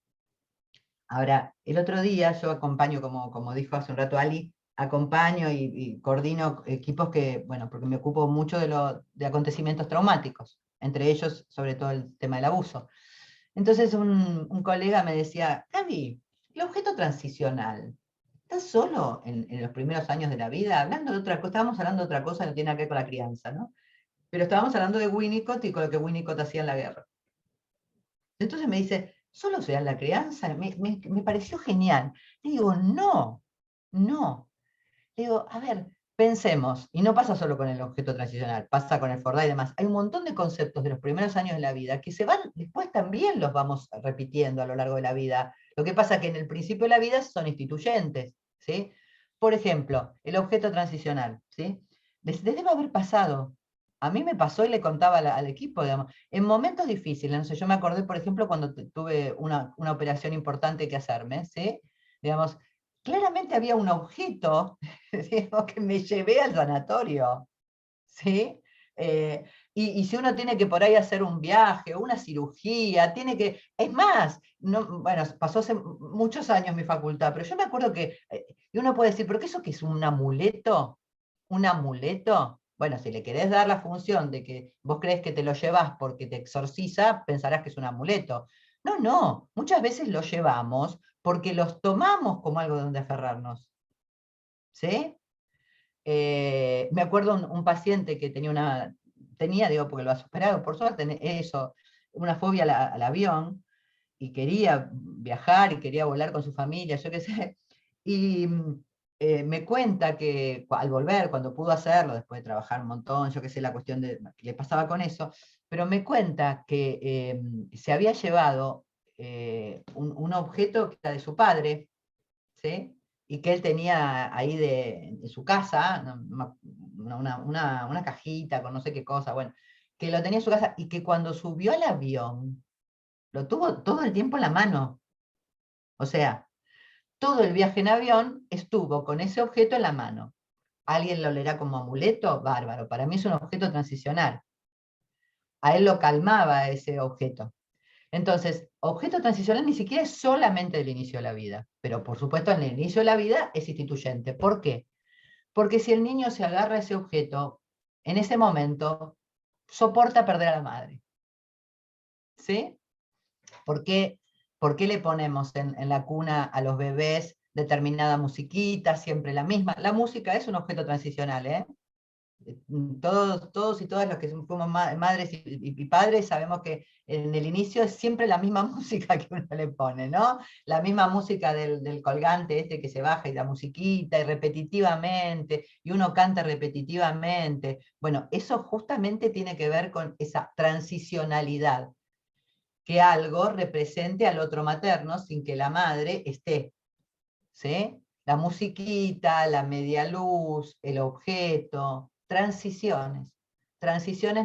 Ahora, el otro día yo acompaño, como dijo hace un rato Ali, acompaño y coordino equipos que, bueno, porque me ocupo mucho de acontecimientos traumáticos, entre ellos sobre todo el tema del abuso. Entonces un colega me decía, Gaby, el objeto transicional, ¿estás solo en los primeros años de la vida? Hablando de otra cosa, estábamos hablando de otra cosa que no tiene nada que ver con la crianza, ¿no? Pero estábamos hablando de Winnicott y con lo que Winnicott hacía en la guerra. Entonces me dice, ¿solo se da en la crianza? Me pareció genial. Le digo, no. Le digo, a ver, pensemos, y no pasa solo con el objeto transicional, pasa con el Fordá y demás. Hay un montón de conceptos de los primeros años de la vida que se van, después también los vamos repitiendo a lo largo de la vida. Lo que pasa es que en el principio de la vida son instituyentes, ¿sí? Por ejemplo, el objeto transicional, ¿sí? Les debe haber pasado. A mí me pasó y le contaba al equipo, digamos, en momentos difíciles. No sé, yo me acordé, por ejemplo, cuando tuve una operación importante que hacerme, ¿sí? Digamos, claramente había un objeto, digamos, que me llevé al sanatorio, ¿sí? Y si uno tiene que por ahí hacer un viaje o una cirugía, tiene que... Es más, no, bueno, pasó hace muchos años mi facultad, pero yo me acuerdo que... y uno puede decir, ¿pero qué eso qué es un amuleto? ¿Un amuleto? Bueno, si le querés dar la función de que vos crees que te lo llevas porque te exorciza, pensarás que es un amuleto. No, muchas veces lo llevamos porque los tomamos como algo donde aferrarnos. ¿Sí? Me acuerdo un paciente que digo, porque lo ha superado, por suerte, eso, una fobia al avión, y quería viajar y quería volar con su familia, yo qué sé, y me cuenta que al volver, cuando pudo hacerlo, después de trabajar un montón, yo qué sé, la cuestión de qué le pasaba con eso, pero me cuenta que se había llevado un objeto que era de su padre, ¿sí? Y que él tenía ahí en su casa, una cajita con no sé qué cosa, bueno, que lo tenía en su casa y que cuando subió al avión, lo tuvo todo el tiempo en la mano. O sea, todo el viaje en avión estuvo con ese objeto en la mano. ¿Alguien lo leerá como amuleto? Bárbaro, para mí es un objeto transicional. A él lo calmaba ese objeto. Entonces, objeto transicional ni siquiera es solamente el inicio de la vida, pero por supuesto en el inicio de la vida es instituyente. ¿Por qué? Porque si el niño se agarra a ese objeto, en ese momento soporta perder a la madre. ¿Sí? ¿Por qué le ponemos en la cuna a los bebés determinada musiquita, siempre la misma. La música es un objeto transicional, ¿eh? Todos y todas los que fuimos madres y padres sabemos que en el inicio es siempre la misma música que uno le pone, ¿no? La misma música del colgante este que se baja y la musiquita y repetitivamente, y uno canta repetitivamente. Bueno, eso justamente tiene que ver con esa transicionalidad, que algo represente al otro materno sin que la madre esté, ¿sí? La musiquita, la media luz, el objeto, transiciones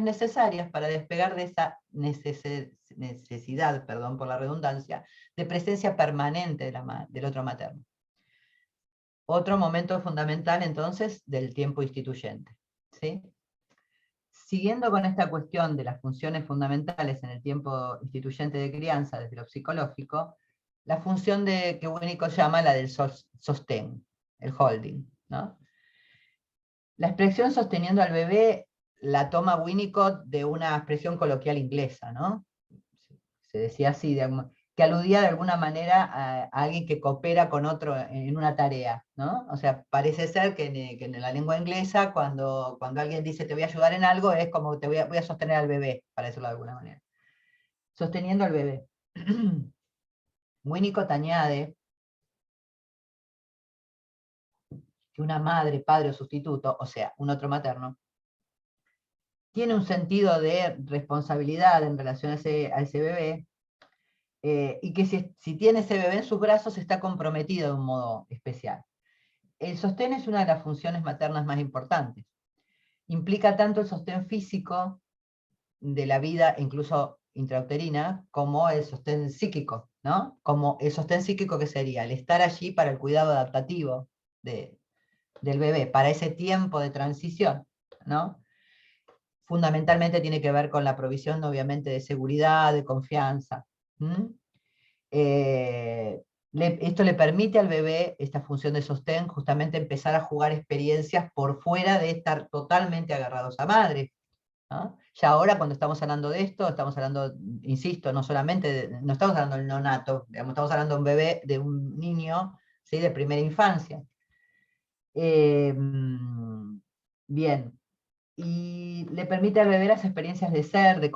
necesarias para despegar de esa necesidad, perdón por la redundancia, de presencia permanente del otro materno. Otro momento fundamental entonces del tiempo instituyente, ¿sí? Siguiendo con esta cuestión de las funciones fundamentales en el tiempo instituyente de crianza desde lo psicológico, la función que Winnicott llama la del sostén, el holding, ¿no? La expresión sosteniendo al bebé la toma Winnicott de una expresión coloquial inglesa, ¿no? Se decía así, que aludía de alguna manera a alguien que coopera con otro en una tarea, ¿no? O sea, parece ser que en la lengua inglesa, cuando alguien dice te voy a ayudar en algo, es como voy a sostener al bebé, para decirlo de alguna manera. Sosteniendo al bebé. Winnicott añade que una madre, padre o sustituto, o sea, un otro materno, tiene un sentido de responsabilidad en relación a ese bebé, y que si tiene ese bebé en sus brazos está comprometido de un modo especial. El sostén es una de las funciones maternas más importantes. Implica tanto el sostén físico de la vida, incluso intrauterina, como el sostén psíquico, ¿no? Como el sostén psíquico que sería el estar allí para el cuidado adaptativo del bebé, para ese tiempo de transición, ¿no? Fundamentalmente tiene que ver con la provisión, obviamente, de seguridad, de confianza. Esto le permite al bebé, esta función de sostén, justamente empezar a jugar experiencias por fuera de estar totalmente agarrados a madre, ¿no? Ya ahora, cuando estamos hablando de esto, estamos hablando, insisto, no solamente, no estamos hablando del neonato, digamos, estamos hablando de un bebé, de un niño, ¿sí? De primera infancia. Bien, y le permite al bebé las experiencias de ser, de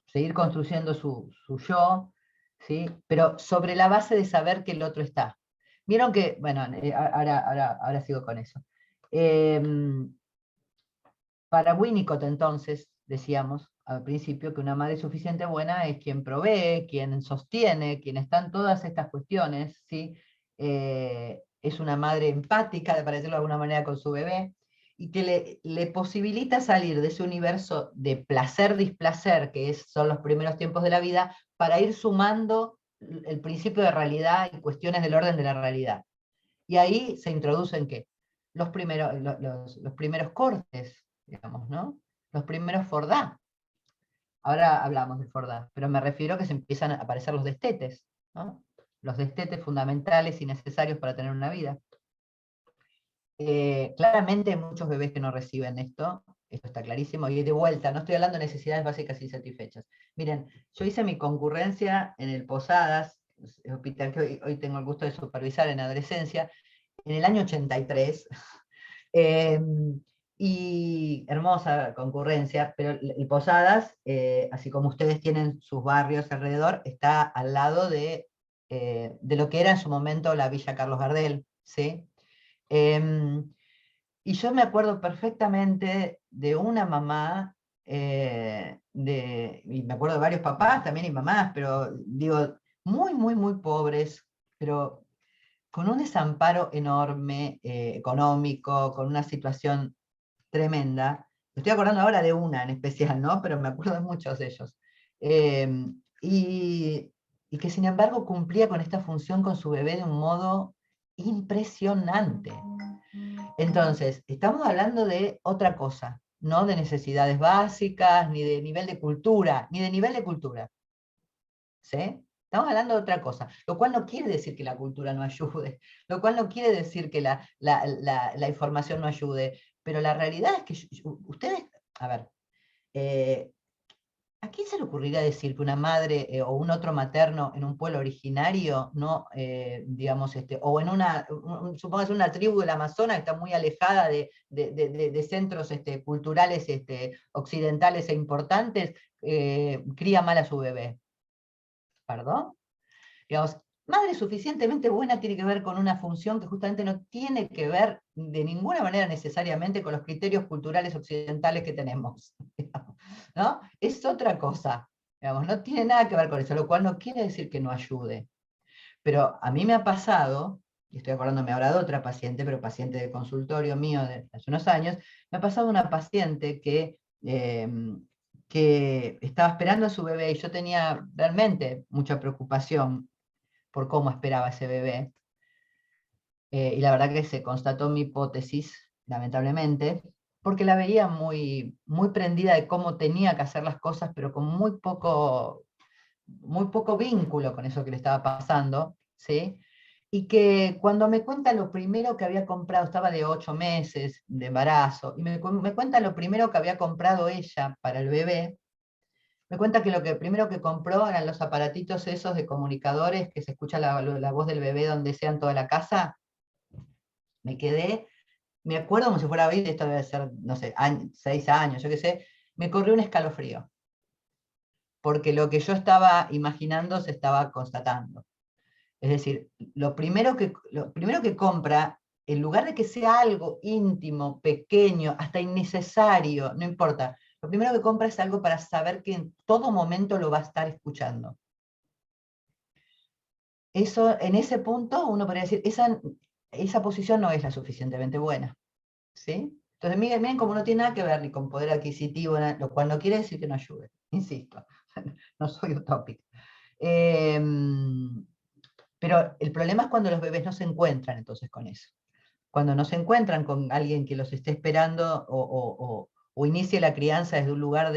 seguir construyendo su yo, ¿sí? Pero sobre la base de saber que el otro está. Vieron que, bueno, ahora sigo con eso. Para Winnicott, entonces, decíamos al principio que una madre suficiente buena es quien provee, quien sostiene, quien está en todas estas cuestiones, ¿sí? Es una madre empática, para decirlo de alguna manera, con su bebé, y que le posibilita salir de ese universo de placer-displacer, que son los primeros tiempos de la vida, para ir sumando el principio de realidad y cuestiones del orden de la realidad. Y ahí se introducen, ¿qué? Los primeros cortes, digamos, ¿no? Los primeros Fordá. Ahora hablamos de Fordá, pero me refiero a que se empiezan a aparecer los destetes, ¿no? Los destetes fundamentales y necesarios para tener una vida. Claramente hay muchos bebés que no reciben esto está clarísimo, y de vuelta, no estoy hablando de necesidades básicas insatisfechas. Miren, yo hice mi concurrencia en el Posadas, el hospital que hoy tengo el gusto de supervisar en adolescencia, en el año 83, y hermosa concurrencia, pero el Posadas, así como ustedes tienen sus barrios alrededor, está al lado de lo que era en su momento la Villa Carlos Gardel, ¿sí? Y yo me acuerdo perfectamente de una mamá, y me acuerdo de varios papás también y mamás, pero digo, muy, muy, muy pobres, pero con un desamparo enorme, económico, con una situación tremenda. Me estoy acordando ahora de una en especial, ¿no? Pero me acuerdo de muchos de ellos. Y que sin embargo cumplía con esta función con su bebé de un modo impresionante. Entonces, estamos hablando de otra cosa, no de necesidades básicas, ni de nivel de cultura, ni de nivel de cultura. ¿Sí? Estamos hablando de otra cosa, lo cual no quiere decir que la cultura no ayude, lo cual no quiere decir que la información no ayude, pero la realidad es que ustedes, a ver, ¿A quién se le ocurriría decir que una madre o un otro materno en un pueblo originario, no, digamos, o en supongamos una tribu del Amazonas que está muy alejada de centros culturales occidentales e importantes, cría mal a su bebé? ¿Perdón? Digamos, madre suficientemente buena tiene que ver con una función que justamente no tiene que ver de ninguna manera necesariamente con los criterios culturales occidentales que tenemos, ¿no? Es otra cosa, digamos, no tiene nada que ver con eso, lo cual no quiere decir que no ayude. Pero a mí me ha pasado, y estoy acordándome ahora de otra paciente, pero paciente de consultorio mío de hace unos años, me ha pasado una paciente que estaba esperando a su bebé y yo tenía realmente mucha preocupación por cómo esperaba ese bebé. Y la verdad que se constató mi hipótesis, lamentablemente, porque la veía muy, muy prendida de cómo tenía que hacer las cosas, pero con muy poco vínculo con eso que le estaba pasando, ¿sí? Y que cuando me cuenta lo primero que había comprado, estaba de 8 meses de embarazo, y me cuenta lo primero que había comprado ella para el bebé, me cuenta que lo primero que compró eran los aparatitos esos de comunicadores que se escucha la voz del bebé donde sea en toda la casa. Me acuerdo como si fuera hoy, esto debe ser, no sé, 6 años, yo qué sé, me corrió un escalofrío, porque lo que yo estaba imaginando se estaba constatando. Es decir, lo primero que compra, en lugar de que sea algo íntimo, pequeño, hasta innecesario, no importa, lo primero que compra es algo para saber que en todo momento lo va a estar escuchando. Eso, en ese punto, uno podría decir, esa posición no es la suficientemente buena, ¿sí? Entonces, miren cómo no tiene nada que ver ni con poder adquisitivo, lo cual no quiere decir que no ayude, insisto, no soy utópica. Pero el problema es cuando los bebés no se encuentran entonces con eso. Cuando no se encuentran con alguien que los esté esperando o inicie la crianza desde un lugar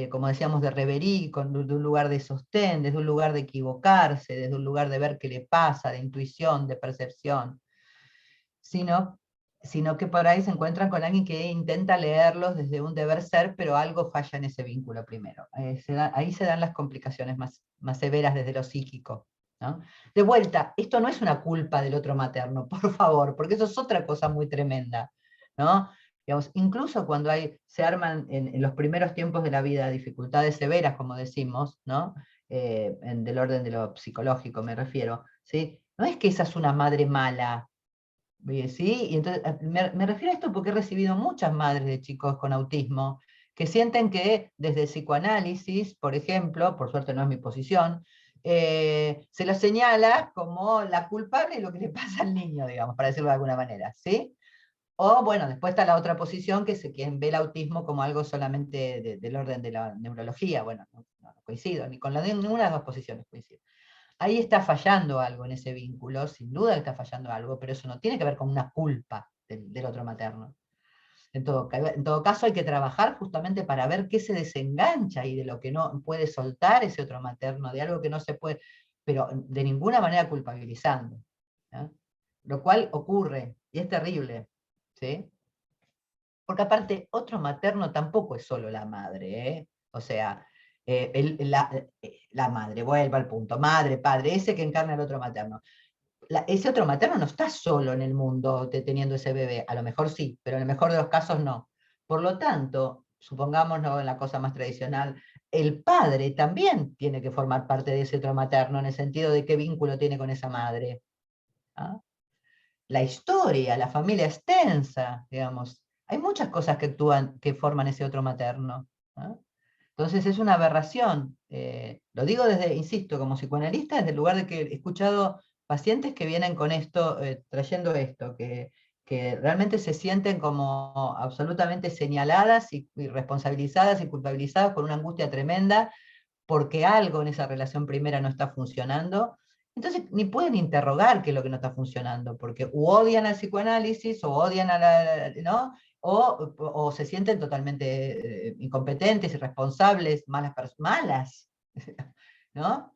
como decíamos, de reverí, de un lugar de sostén, desde un lugar de equivocarse, desde un lugar de ver qué le pasa, de intuición, de percepción, sino que por ahí se encuentran con alguien que intenta leerlos desde un deber ser, pero algo falla en ese vínculo primero. Ahí se dan las complicaciones más severas desde lo psíquico, ¿no? De vuelta, esto no es una culpa del otro materno, por favor, porque eso es otra cosa muy tremenda, ¿no? Digamos, incluso cuando se arman en los primeros tiempos de la vida dificultades severas, como decimos, ¿no? Del orden de lo psicológico me refiero, ¿sí? No es que esa es una madre mala, ¿sí? Y entonces, me refiero a esto porque he recibido muchas madres de chicos con autismo que sienten que desde el psicoanálisis, por ejemplo, por suerte no es mi posición, se lo señala como la culpable de lo que le pasa al niño, digamos, para decirlo de alguna manera, ¿sí? O bueno, después está la otra posición, que es quien ve el autismo como algo solamente del orden de la neurología. Bueno, no coincido, ni con ninguna de las dos posiciones coincido. Ahí está fallando algo en ese vínculo, sin duda está fallando algo, pero eso no tiene que ver con una culpa del otro materno. En todo caso hay que trabajar justamente para ver qué se desengancha y de lo que no puede soltar ese otro materno, de algo que no se puede, pero de ninguna manera culpabilizando, ¿no? Lo cual ocurre, y es terrible, ¿sí? Porque aparte, otro materno tampoco es solo la madre, ¿eh? O sea, la madre, vuelvo al punto, madre, padre, ese que encarna el otro materno. Ese otro materno no está solo en el mundo teniendo ese bebé, a lo mejor sí, pero en el mejor de los casos no. Por lo tanto, supongámonos en la cosa más tradicional, el padre también tiene que formar parte de ese otro materno en el sentido de qué vínculo tiene con esa madre. ¿Ah? La historia, la familia extensa, digamos. Hay muchas cosas que actúan, que forman ese otro materno, ¿no? Entonces es una aberración. Lo digo desde, insisto, como psicoanalista, desde el lugar de que he escuchado pacientes que vienen con esto, trayendo esto, que realmente se sienten como absolutamente señaladas y responsabilizadas y culpabilizadas por una angustia tremenda porque algo en esa relación primera no está funcionando. Entonces ni pueden interrogar qué es lo que no está funcionando, porque o odian al psicoanálisis, o odian a ¿no? O se sienten totalmente incompetentes, irresponsables, malas, ¿no?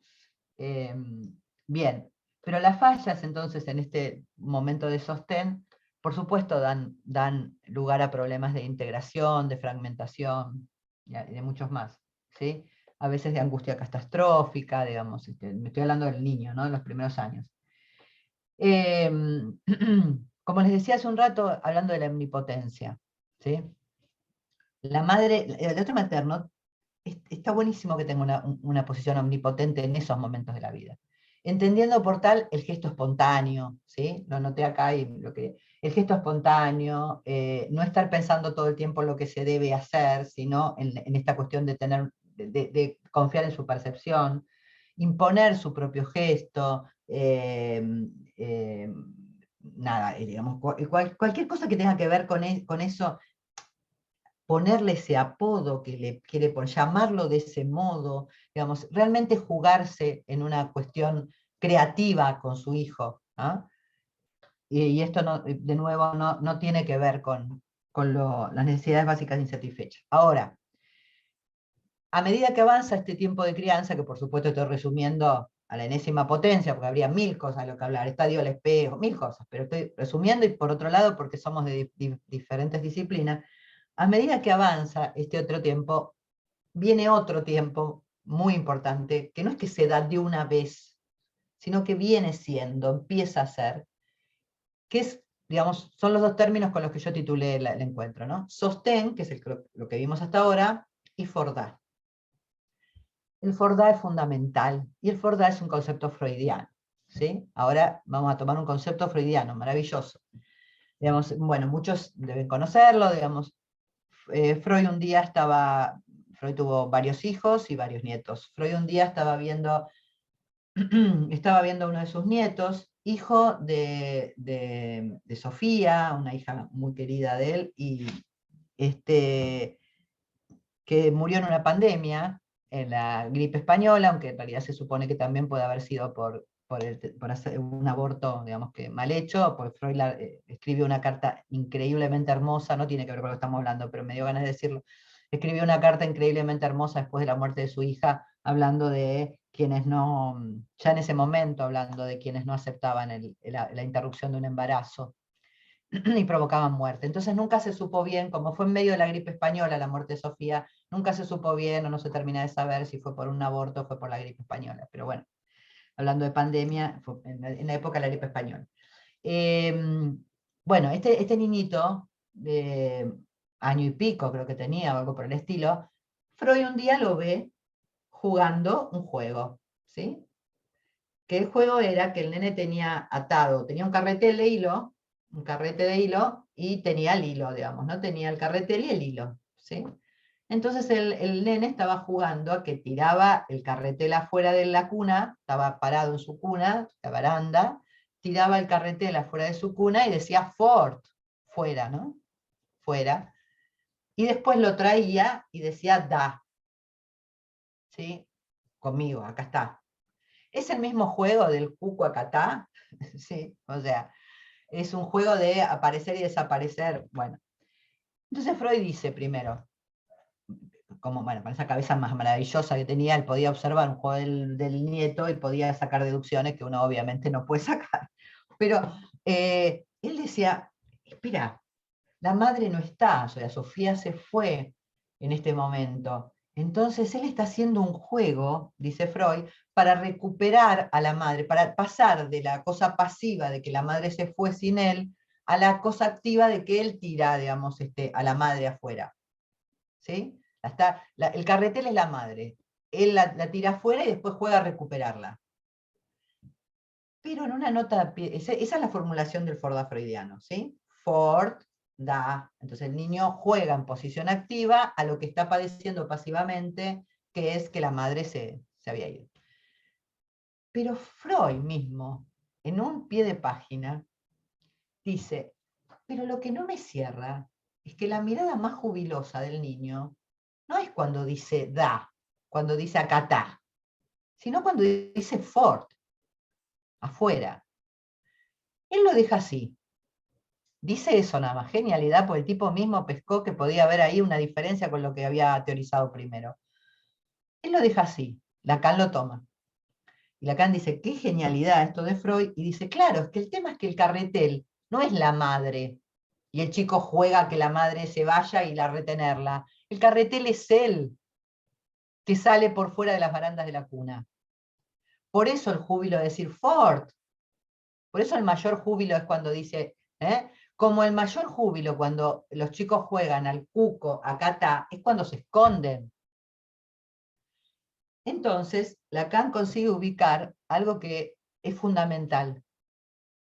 Bien, pero las fallas entonces en este momento de sostén, por supuesto dan lugar a problemas de integración, de fragmentación y de muchos más, ¿sí? a veces de angustia catastrófica, digamos, me estoy hablando del niño, ¿no? En los primeros años. Como les decía hace un rato, hablando de la omnipotencia, ¿sí? La madre, el otro materno, está buenísimo que tenga una posición omnipotente en esos momentos de la vida. Entendiendo por tal el gesto espontáneo, ¿sí? Lo anoté acá y el gesto espontáneo, no estar pensando todo el tiempo en lo que se debe hacer, sino en esta cuestión de de confiar en su percepción, imponer su propio gesto, nada, digamos, cualquier cosa que tenga que ver con eso, ponerle ese apodo que le quiere poner, llamarlo de ese modo, digamos, realmente jugarse en una cuestión creativa con su hijo. ¿Ah? Y esto, no, de nuevo, no tiene que ver con las necesidades básicas insatisfechas. Ahora, a medida que avanza este tiempo de crianza, que por supuesto estoy resumiendo a la enésima potencia, porque habría mil cosas de lo que hablar, estadio al espejo, mil cosas, pero estoy resumiendo, y por otro lado, porque somos de diferentes disciplinas, a medida que avanza este otro tiempo, viene otro tiempo muy importante, que no es que se da de una vez, sino que viene siendo, empieza a ser, que es, digamos, son los dos términos con los que yo titulé el encuentro, ¿no? Sostén, que es lo que vimos hasta ahora, y Fordá. El Fordá es fundamental, y el Fordá es un concepto freudiano, ¿sí? Ahora vamos a tomar un concepto freudiano, maravilloso. Digamos, bueno, muchos deben conocerlo, digamos, Freud tuvo varios hijos y varios nietos. Freud un día estaba viendo a uno de sus nietos, hijo de Sofía, una hija muy querida de él, y que murió en una pandemia, en la gripe española, aunque en realidad se supone que también puede haber sido por hacer un aborto, digamos que mal hecho, porque Freud escribió una carta increíblemente hermosa, no tiene que ver con lo que estamos hablando, pero me dio ganas de decirlo. Escribió una carta increíblemente hermosa después de la muerte de su hija, hablando de quienes no, ya en ese momento hablando de quienes no aceptaban la interrupción de un embarazo y provocaban muerte. Entonces nunca se supo bien, como fue en medio de la gripe española la muerte de Sofía, nunca se supo bien o no se termina de saber si fue por un aborto o fue por la gripe española. Pero bueno, hablando de pandemia, fue en la época de la gripe española. Bueno, este niñito, de año y pico creo que tenía, o algo por el estilo, Freud un día lo ve jugando un juego, ¿sí? Que el juego era que el nene tenía un carretel de hilo, un carrete de hilo, y tenía el hilo, digamos, ¿no? Tenía el carretel y el hilo, ¿sí? Entonces el nene estaba jugando a que tiraba el carretel afuera de la cuna, estaba parado en su cuna, la baranda, tiraba el carretel afuera de su cuna y decía Fort, fuera, ¿no? Fuera. Y después lo traía y decía da, ¿sí? Conmigo, acá está. Es el mismo juego del Cuco Acatá, ¿sí? O sea, es un juego de aparecer y desaparecer. Bueno, entonces Freud dice primero, como, bueno, con esa cabeza más maravillosa que tenía, él podía observar un juego del nieto y podía sacar deducciones que uno obviamente no puede sacar. Pero él decía, espera, la madre no está, o sea, Sofía se fue en este momento. Entonces él está haciendo un juego, dice Freud, para recuperar a la madre, para pasar de la cosa pasiva de que la madre se fue sin él, a la cosa activa de que él tira, digamos, a la madre afuera. ¿Sí? El carretel es la madre. Él la tira afuera y después juega a recuperarla. Pero en una nota, esa es la formulación del Fordá freudiano, ¿sí? Ford da, entonces el niño juega en posición activa a lo que está padeciendo pasivamente, que es que la madre se había ido. Pero Freud mismo, en un pie de página, dice, pero lo que no me cierra es que la mirada más jubilosa del niño no es cuando dice da, cuando dice acatá, sino cuando dice Ford, afuera. Él lo deja así. Dice eso nada más, genialidad, porque el tipo mismo pescó que podía haber ahí una diferencia con lo que había teorizado primero. Él lo deja así, Lacan lo toma. Y Lacan dice, qué genialidad esto de Freud, y dice, claro, es que el tema es que el carretel no es la madre, y el chico juega a que la madre se vaya y la retenerla. El carretel es él. que sale por fuera de las barandas de la cuna. Por eso el júbilo es decir fort. Por eso el mayor júbilo es cuando dice, como el mayor júbilo cuando los chicos juegan al cuco, a catá, es cuando se esconden. Entonces, Lacan consigue ubicar algo que es fundamental,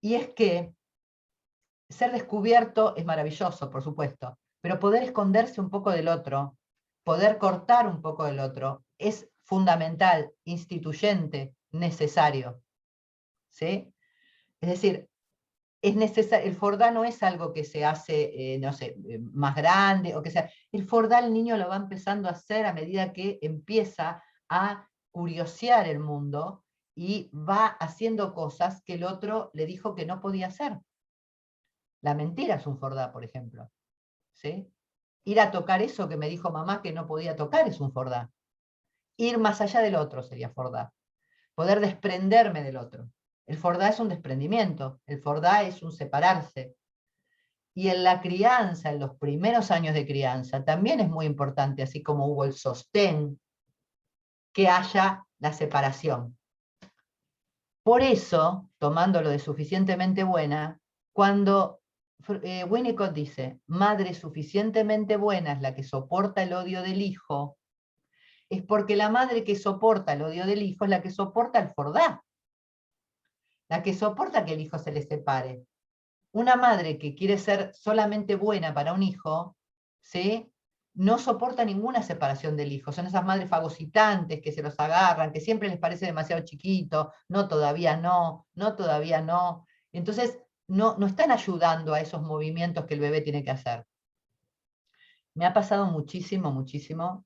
y es que ser descubierto es maravilloso, por supuesto, pero poder esconderse un poco del otro, poder cortar un poco del otro, es fundamental, instituyente, necesario. ¿Sí? Es decir, es necesario, el Fordá no es algo que se hace, no sé, más grande, o que sea, el Fordá el niño lo va empezando a hacer a medida que empieza a curiosear el mundo y va haciendo cosas que el otro le dijo que no podía hacer. La mentira es un Fordá, por ejemplo. ¿Sí? Ir a tocar eso que me dijo mamá que no podía tocar es un Fordá. Ir más allá del otro sería Fordá. Poder desprenderme del otro. El Fordá es un desprendimiento, el Fordá es un separarse. Y en la crianza, en los primeros años de crianza, también es muy importante, así como hubo el sostén, que haya la separación. Por eso, tomándolo de suficientemente buena, cuando Winnicott dice, madre suficientemente buena es la que soporta el odio del hijo, es porque la madre que soporta el odio del hijo es la que soporta el Fordá, la que soporta que el hijo se le separe. Una madre que quiere ser solamente buena para un hijo, ¿sí?, no soporta ninguna separación del hijo. Son esas madres fagocitantes que se los agarran, que siempre les parece demasiado chiquito, no, todavía no, no, todavía no. Entonces, no están ayudando a esos movimientos que el bebé tiene que hacer. Me ha pasado muchísimo, muchísimo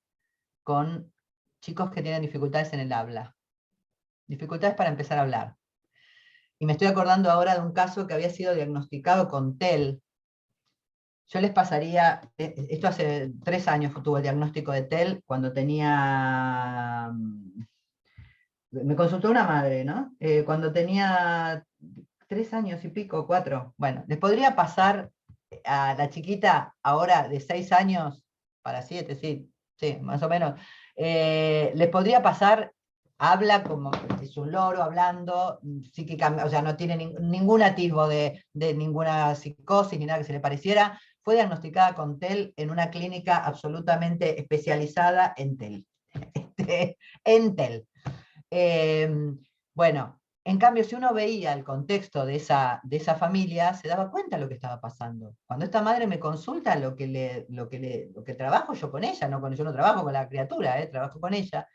con chicos que tienen dificultades en el habla. Dificultades para empezar a hablar. Y me estoy acordando ahora de un caso que había sido diagnosticado con TEL. Yo les pasaría, esto hace 3 años que tuve el diagnóstico de TEL, cuando tenía, me consultó una madre, ¿no? Cuando tenía 3 años y pico, 4. Bueno, les podría pasar a la chiquita ahora de 6 años, para 7, sí, más o menos, les podría pasar, habla como es un loro hablando, psíquicamente, o sea, no tiene ningún atisbo de ninguna psicosis ni nada que se le pareciera. Fue diagnosticada con TEL en una clínica absolutamente especializada en TEL. En TEL. Bueno, en cambio, si uno veía el contexto de esa familia, se daba cuenta de lo que estaba pasando. Cuando esta madre me consulta, lo que trabajo yo con ella, yo no trabajo con la criatura, trabajo con ella.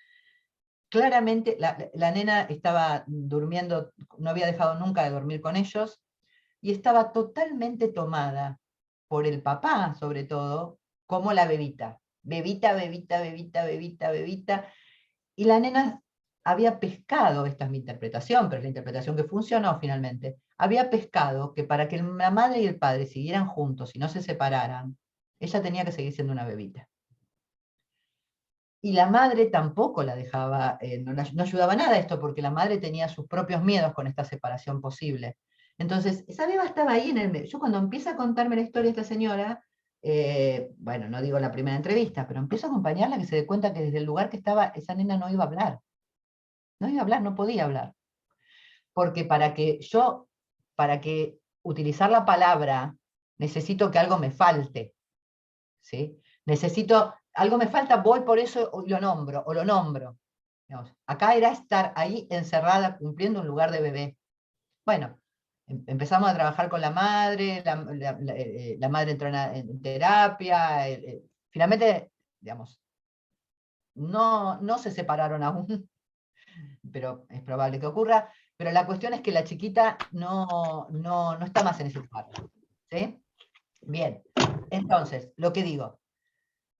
Claramente, la nena estaba durmiendo, no había dejado nunca de dormir con ellos, y estaba totalmente tomada por el papá, sobre todo, como la bebita. Bebita, bebita, bebita, bebita, bebita. Y la nena había pescado, esta es mi interpretación, pero es la interpretación que funcionó finalmente, había pescado que para que la madre y el padre siguieran juntos y no se separaran, ella tenía que seguir siendo una bebita. Y la madre tampoco la dejaba, no ayudaba nada a esto, porque la madre tenía sus propios miedos con esta separación posible. Entonces, esa beba estaba ahí en el medio. Yo cuando empieza a contarme la historia de esta señora, bueno, no digo la primera entrevista, pero empiezo a acompañarla, que se dé cuenta que desde el lugar que estaba, esa nena no iba a hablar. No iba a hablar, no podía hablar. Porque para que utilizar la palabra, necesito que algo me falte. ¿Sí? Necesito, algo me falta, voy por eso y lo nombro. Digamos, acá era estar ahí encerrada, cumpliendo un lugar de bebé. Bueno, empezamos a trabajar con la madre, la madre entró en terapia, finalmente, digamos, no se separaron aún, pero es probable que ocurra, pero la cuestión es que la chiquita no está más en ese lugar. ¿Sí? Bien, entonces, lo que digo,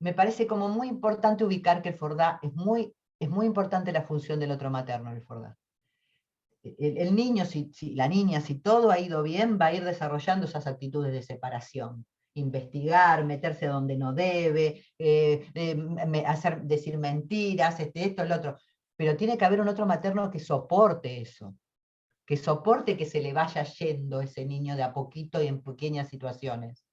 me parece como muy importante ubicar que el Fordá es muy importante la función del otro materno en el Fordá. El niño, la niña, si todo ha ido bien, va a ir desarrollando esas actitudes de separación. Investigar, meterse donde no debe, decir mentiras, esto, el otro. Pero tiene que haber un otro materno que soporte eso, que soporte que se le vaya yendo ese niño de a poquito y en pequeñas situaciones.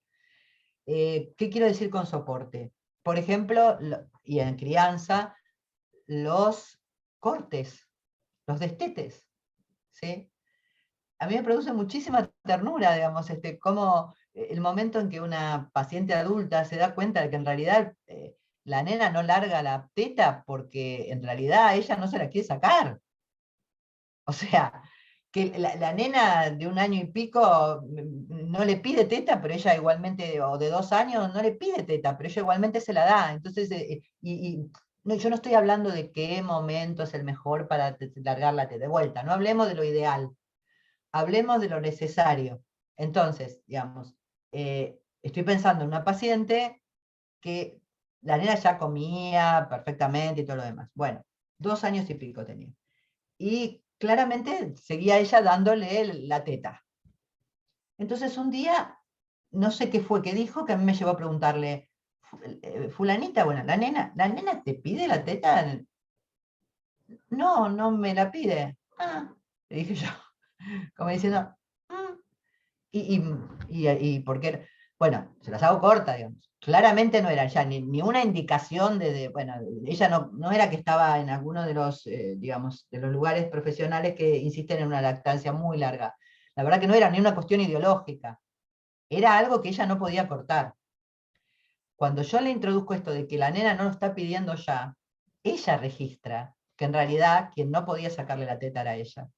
¿Qué quiero decir con soporte? Por ejemplo, y en crianza, los cortes, los destetes, ¿sí? A mí me produce muchísima ternura, digamos, como el momento en que una paciente adulta se da cuenta de que en realidad la nena no larga la teta porque en realidad ella no se la quiere sacar. O sea, que la nena de 1 año y pico no le pide teta, pero ella igualmente, o de 2 años, no le pide teta, pero ella igualmente se la da. Entonces, no, yo no estoy hablando de qué momento es el mejor para largar la teta. De vuelta, no hablemos de lo ideal, hablemos de lo necesario. Entonces, digamos, estoy pensando en una paciente que la nena ya comía perfectamente y todo lo demás. Bueno, 2 años y pico tenía. Y claramente seguía ella dándole la teta. Entonces un día, no sé qué fue que dijo, que a mí me llevó a preguntarle, fulanita, bueno, la nena te pide la teta. No, no me la pide. Ah, le dije yo, como diciendo, "Mm". Y por qué, bueno, se las hago corta, digamos. Claramente no era ya ni una indicación bueno, ella no era que estaba en alguno de los, digamos, de los lugares profesionales que insisten en una lactancia muy larga. La verdad que no era ni una cuestión ideológica, era algo que ella no podía cortar. Cuando yo le introduzco esto de que la nena no lo está pidiendo ya, ella registra que en realidad quien no podía sacarle la teta era ella.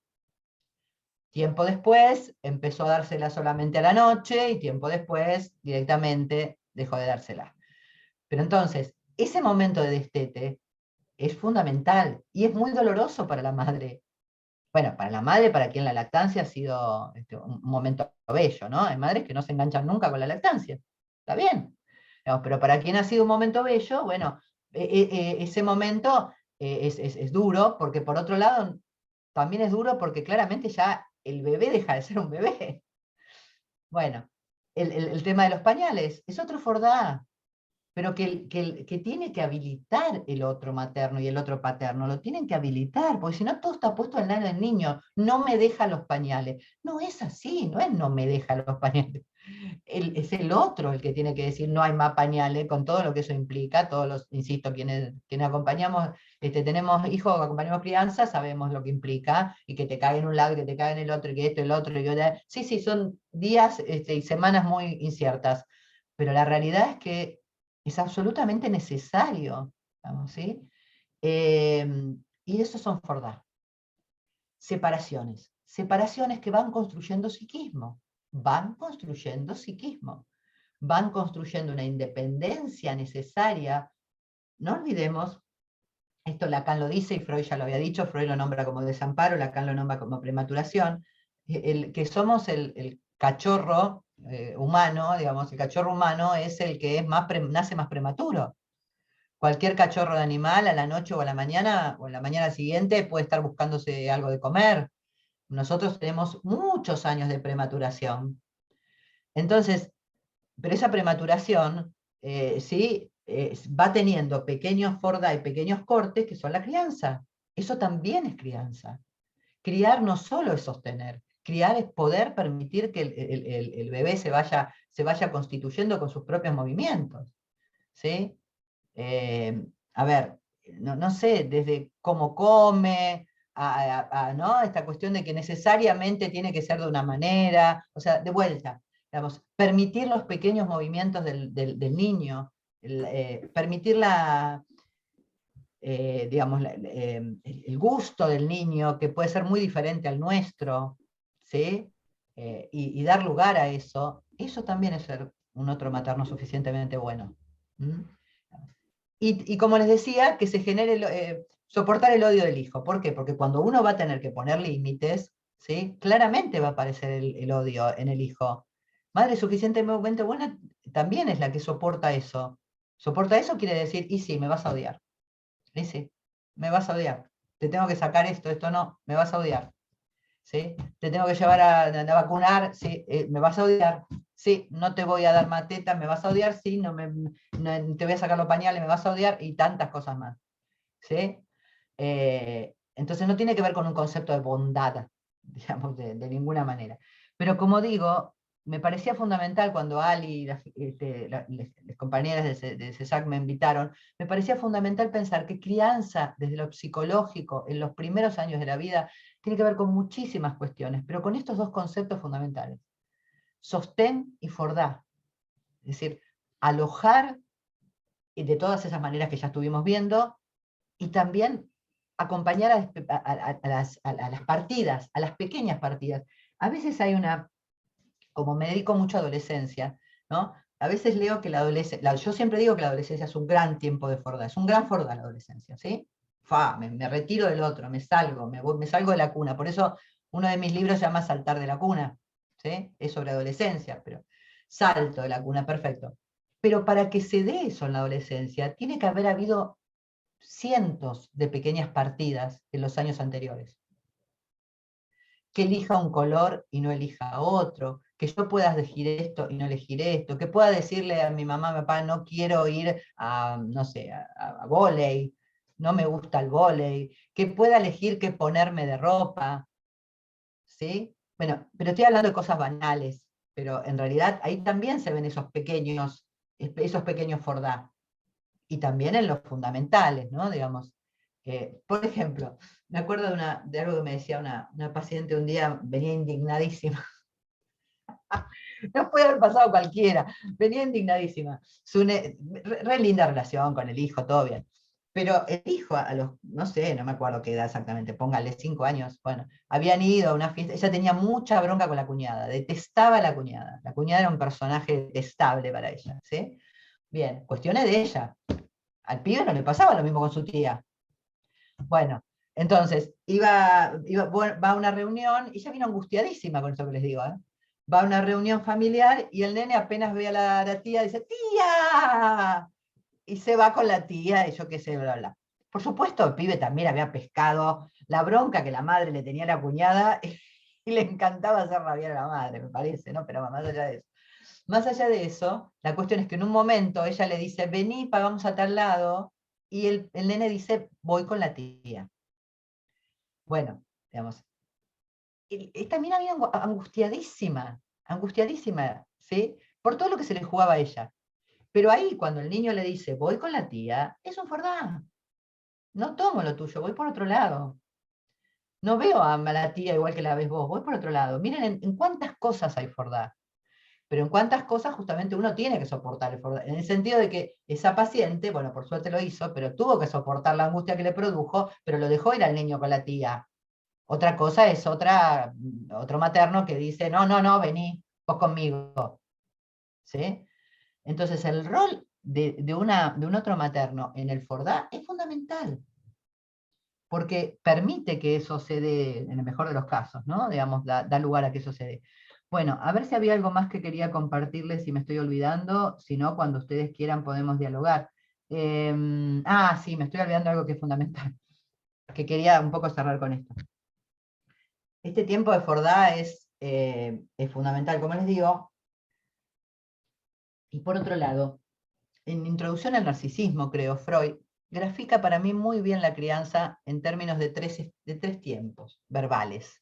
Tiempo después empezó a dársela solamente a la noche y tiempo después directamente dejó de dársela. Pero entonces, ese momento de destete es fundamental y es muy doloroso para la madre. Bueno, para la madre, para quien la lactancia ha sido un momento bello, ¿no? Hay madres que no se enganchan nunca con la lactancia. Está bien. Pero para quien ha sido un momento bello, bueno, ese momento es duro, porque por otro lado, también es duro porque claramente ya el bebé deja de ser un bebé. Bueno, el tema de los pañales es otro fordá, pero que tiene que habilitar el otro materno y el otro paterno, lo tienen que habilitar, porque si no todo está puesto al lado del niño, no me deja los pañales. No es así, no es no me deja los pañales. Es el otro el que tiene que decir no hay más pañales, con todo lo que eso implica. Todos los, insisto, quienes acompañamos, tenemos hijos, acompañamos crianza, sabemos lo que implica, y que te cae en un lado, y que te cae en el otro, y que esto, el otro, sí, son días y semanas muy inciertas, pero la realidad es que es absolutamente necesario, digamos, ¿sí? Y esos son fordá. Separaciones que van construyendo psiquismo, van construyendo una independencia necesaria. No olvidemos, esto Lacan lo dice y Freud ya lo había dicho, Freud lo nombra como desamparo, Lacan lo nombra como prematuración, que somos el cachorro humano, digamos, el cachorro humano es el que nace más prematuro. Cualquier cachorro de animal a la noche o a la mañana, o en la mañana siguiente, puede estar buscándose algo de comer. Nosotros tenemos muchos años de prematuración. Entonces, pero esa prematuración, ¿sí? Va teniendo pequeños fordá y pequeños cortes que son la crianza. Eso también es crianza. Criar no solo es sostener, criar es poder permitir que el bebé se vaya constituyendo con sus propios movimientos. ¿Sí? A ver, no sé, desde cómo come, ¿no? Esta cuestión de que necesariamente tiene que ser de una manera, o sea, de vuelta, digamos, permitir los pequeños movimientos del niño, permitir digamos, el gusto del niño, que puede ser muy diferente al nuestro, ¿sí? Y dar lugar a eso también es ser un otro materno suficientemente bueno. ¿Mm? Y como les decía, que se genere, soportar el odio del hijo. ¿Por qué? Porque cuando uno va a tener que poner límites, ¿sí? Claramente va a aparecer el odio en el hijo. Madre suficientemente buena también es la que soporta eso. Soporta eso quiere decir, y sí, me vas a odiar. Y sí, me vas a odiar. Te tengo que sacar esto no, me vas a odiar. ¿Sí? Te tengo que llevar a vacunar, sí, me vas a odiar. Sí, no te voy a dar más teta, me vas a odiar, sí, no te voy a sacar los pañales, me vas a odiar, y tantas cosas más. ¿Sí? Entonces no tiene que ver con un concepto de bondad, digamos, de ninguna manera. Pero como digo, me parecía fundamental cuando Ali y las compañeras de CESAC me invitaron, me parecía fundamental pensar que crianza, desde lo psicológico, en los primeros años de la vida, tiene que ver con muchísimas cuestiones, pero con estos dos conceptos fundamentales: sostén y fordá. Es decir, alojar, y de todas esas maneras que ya estuvimos viendo, y también acompañar a las partidas, a las pequeñas partidas. A veces hay una, como me dedico mucho a adolescencia, ¿no? A veces leo que la adolescencia, yo siempre digo que la adolescencia es un gran tiempo de fordá, es un gran fordá la adolescencia, ¿sí? Me retiro del otro, me salgo de la cuna. Por eso uno de mis libros se llama Saltar de la cuna, ¿sí? Es sobre adolescencia, pero salto de la cuna, perfecto. Pero para que se dé eso en la adolescencia, tiene que haber habido cientos de pequeñas partidas en los años anteriores. Que elija un color y no elija otro, que yo pueda elegir esto y no elegir esto, que pueda decirle a mi mamá, mi papá, no quiero ir a, no sé, a vóley, no me gusta el vóley, que pueda elegir qué ponerme de ropa, ¿sí? Bueno, pero estoy hablando de cosas banales, pero en realidad ahí también se ven esos pequeños fordá, y también en los fundamentales, ¿no? Digamos, por ejemplo, me acuerdo de algo que me decía una paciente un día, venía indignadísima. No puede haber pasado cualquiera, venía indignadísima. Re linda relación con el hijo, todo bien. Pero el hijo, a los, no sé, no me acuerdo qué edad exactamente, póngale 5 años, bueno, habían ido a una fiesta, ella tenía mucha bronca con la cuñada, detestaba a la cuñada era un personaje detestable para ella, ¿sí? Bien, cuestiones de ella. Al pibe no le pasaba lo mismo con su tía. Bueno, entonces, va a una reunión, y ella vino angustiadísima con eso que les digo, ¿eh? Va a una reunión familiar y el nene apenas ve a la tía, dice, ¡tía! Y se va con la tía, y yo qué sé, bla, bla. Por supuesto, el pibe también había pescado la bronca que la madre le tenía a la cuñada, y le encantaba hacer rabiar a la madre, me parece, ¿no? Pero más allá de eso. Más allá de eso, la cuestión es que en un momento ella le dice, vení, vamos a tal lado, y el nene dice, voy con la tía. Bueno, digamos, también había angustiadísima, ¿sí? Por todo lo que se le jugaba a ella. Pero ahí, cuando el niño le dice, voy con la tía, es un fordá. No tomo lo tuyo, voy por otro lado. No veo a la tía igual que la ves vos, voy por otro lado. Miren en cuántas cosas hay fordá. Pero en cuántas cosas justamente uno tiene que soportar el fordá. En el sentido de que esa paciente, bueno, por suerte lo hizo, pero tuvo que soportar la angustia que le produjo, pero lo dejó ir al niño con la tía. Otra cosa es otro materno que dice, no, no, no, vení, vos conmigo. ¿Sí? Entonces el rol de un otro materno en el fordá es fundamental, porque permite que eso se dé, en el mejor de los casos, ¿no? Digamos, da lugar a que eso se dé. Bueno, a ver si había algo más que quería compartirles, si me estoy olvidando, si no, cuando ustedes quieran podemos dialogar. Sí, me estoy olvidando algo que es fundamental, que quería un poco cerrar con esto. Este tiempo de fordá es fundamental, como les digo. Y por otro lado, en Introducción al Narcisismo, creo, Freud grafica para mí muy bien la crianza en términos de tres tiempos verbales.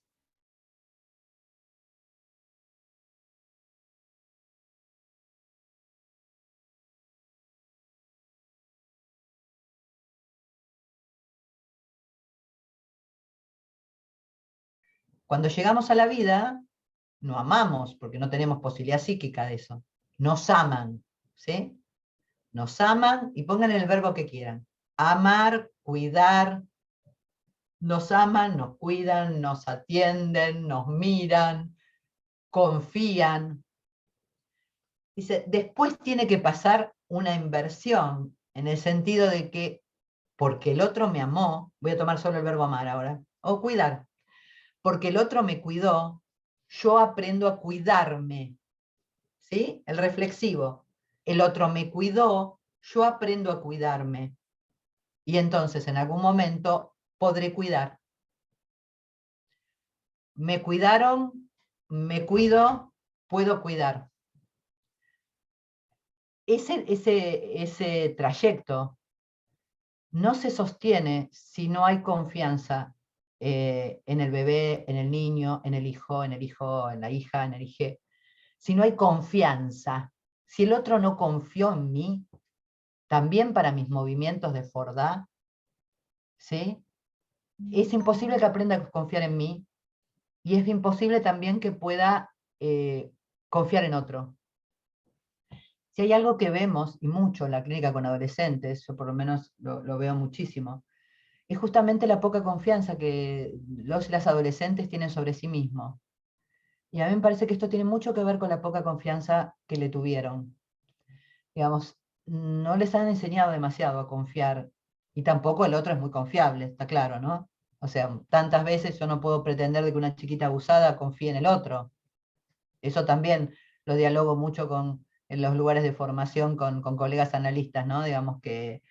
Cuando llegamos a la vida, no amamos, porque no tenemos posibilidad psíquica de eso. Nos aman, ¿sí? Nos aman, y pongan el verbo que quieran. Amar, cuidar, nos aman, nos cuidan, nos atienden, nos miran, confían. Dice, después tiene que pasar una inversión, en el sentido de que, porque el otro me amó, voy a tomar solo el verbo amar ahora, o cuidar, porque el otro me cuidó, yo aprendo a cuidarme, ¿sí? El reflexivo, el otro me cuidó, yo aprendo a cuidarme, y entonces en algún momento podré cuidar. Me cuidaron, me cuido, puedo cuidar. Ese trayecto no se sostiene si no hay confianza en el bebé, en el niño, en el hijo, en la hija, en el hije. si no hay confianza, si el otro no confió en mí, también para mis movimientos de Fordá, ¿sí? Es imposible que aprenda a confiar en mí, y es imposible también que pueda confiar en otro. Si hay algo que vemos, y mucho en la clínica con adolescentes, yo por lo menos lo veo muchísimo, es justamente la poca confianza que los y las adolescentes tienen sobre sí mismos. Y a mí me parece que esto tiene mucho que ver con la poca confianza que le tuvieron. Digamos, no les han enseñado demasiado a confiar, y tampoco el otro es muy confiable, está claro, ¿no? O sea, tantas veces yo no puedo pretender de que una chiquita abusada confíe en el otro. Eso también lo dialogo mucho en los lugares de formación con colegas analistas, ¿no? Digamos que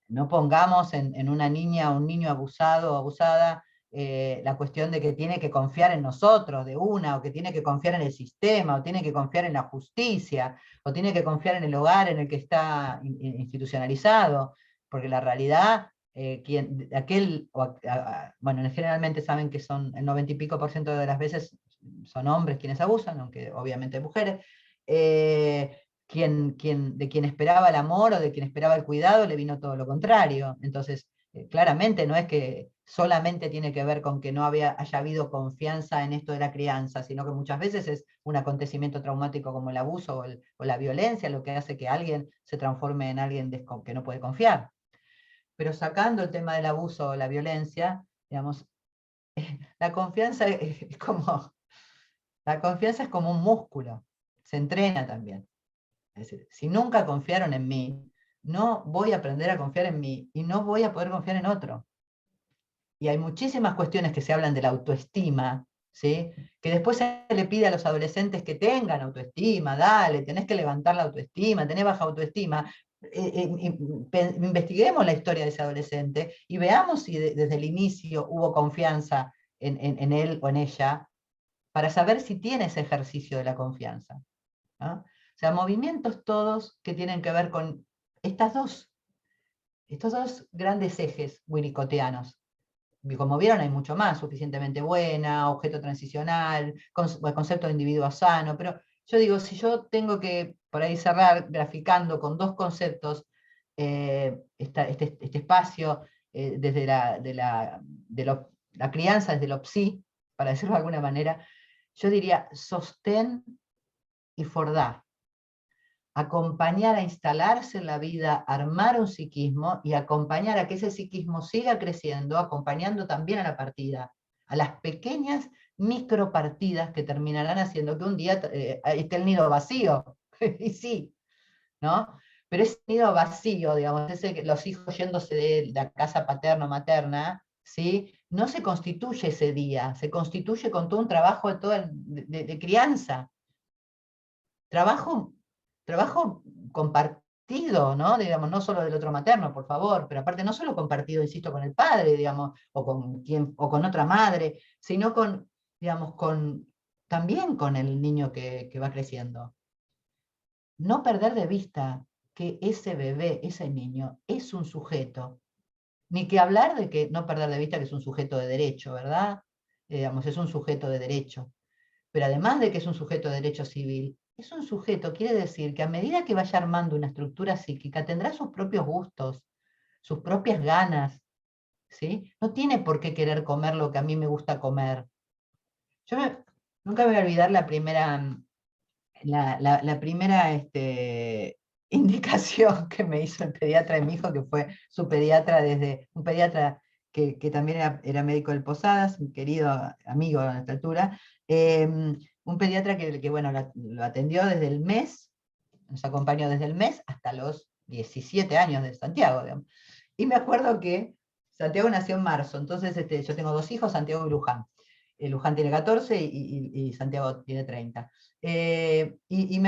no pongamos en una niña o un niño abusado o abusada la cuestión de que tiene que confiar en nosotros de una, o que tiene que confiar en el sistema, o tiene que confiar en la justicia, o tiene que confiar en el hogar en el que está institucionalizado, porque la realidad, bueno, generalmente saben que son el 90 y pico % de las veces son hombres quienes abusan, aunque obviamente mujeres, de quien esperaba el amor o de quien esperaba el cuidado le vino todo lo contrario. Entonces, claramente no es que solamente tiene que ver con que no haya habido confianza en esto de la crianza, sino que muchas veces es un acontecimiento traumático como el abuso o la violencia lo que hace que alguien se transforme en alguien que no puede confiar. Pero sacando el tema del abuso o la violencia, digamos, la confianza es como un músculo, se entrena también. Es decir, si nunca confiaron en mí, no voy a aprender a confiar en mí y no voy a poder confiar en otro. Y hay muchísimas cuestiones que se hablan de la autoestima, ¿sí? Que después se le pide a los adolescentes que tengan autoestima, dale, tenés que levantar la autoestima, tenés baja autoestima. Investiguemos la historia de ese adolescente y veamos si desde el inicio hubo confianza en él o en ella, para saber si tiene ese ejercicio de la confianza, ¿no? O sea, movimientos todos que tienen que ver con estos dos grandes ejes winnicottianos. Como vieron, hay mucho más: suficientemente buena, objeto transicional, concepto de individuo sano, pero yo digo, si yo tengo que, por ahí cerrar graficando con dos conceptos, este espacio desde la crianza, desde lo psi, para decirlo de alguna manera, yo diría sostén y Fordá. Acompañar a instalarse en la vida, armar un psiquismo y acompañar a que ese psiquismo siga creciendo, acompañando también a la partida, a las pequeñas micropartidas que terminarán haciendo que un día esté el nido vacío. Y sí, ¿no? Pero ese nido vacío, digamos, los hijos yéndose de la casa paterna o materna, ¿sí? No se constituye ese día, se constituye con todo un trabajo de crianza. Trabajo compartido, ¿no? Digamos, no solo del otro materno, por favor, pero aparte no solo compartido, insisto, con el padre, digamos, o con otra madre, sino digamos, también con el niño que va creciendo. No perder de vista que ese bebé, ese niño, es un sujeto. Ni que hablar de que no perder de vista que es un sujeto de derecho, ¿verdad? Digamos, es un sujeto de derecho. Pero además de que es un sujeto de derecho civil, es un sujeto, quiere decir que a medida que vaya armando una estructura psíquica, tendrá sus propios gustos, sus propias ganas, ¿sí? No tiene por qué querer comer lo que a mí me gusta comer. Nunca me voy a olvidar la primera indicación que me hizo el pediatra de mi hijo, que fue su pediatra un pediatra que también era médico del Posadas, un querido amigo a esta altura, un pediatra que bueno, lo atendió desde el mes, nos acompañó desde el mes hasta los 17 años de Santiago, digamos. Y me acuerdo que Santiago nació en marzo, entonces yo tengo 2 hijos, Santiago y Luján. Luján tiene 14 y Santiago tiene 30. Y me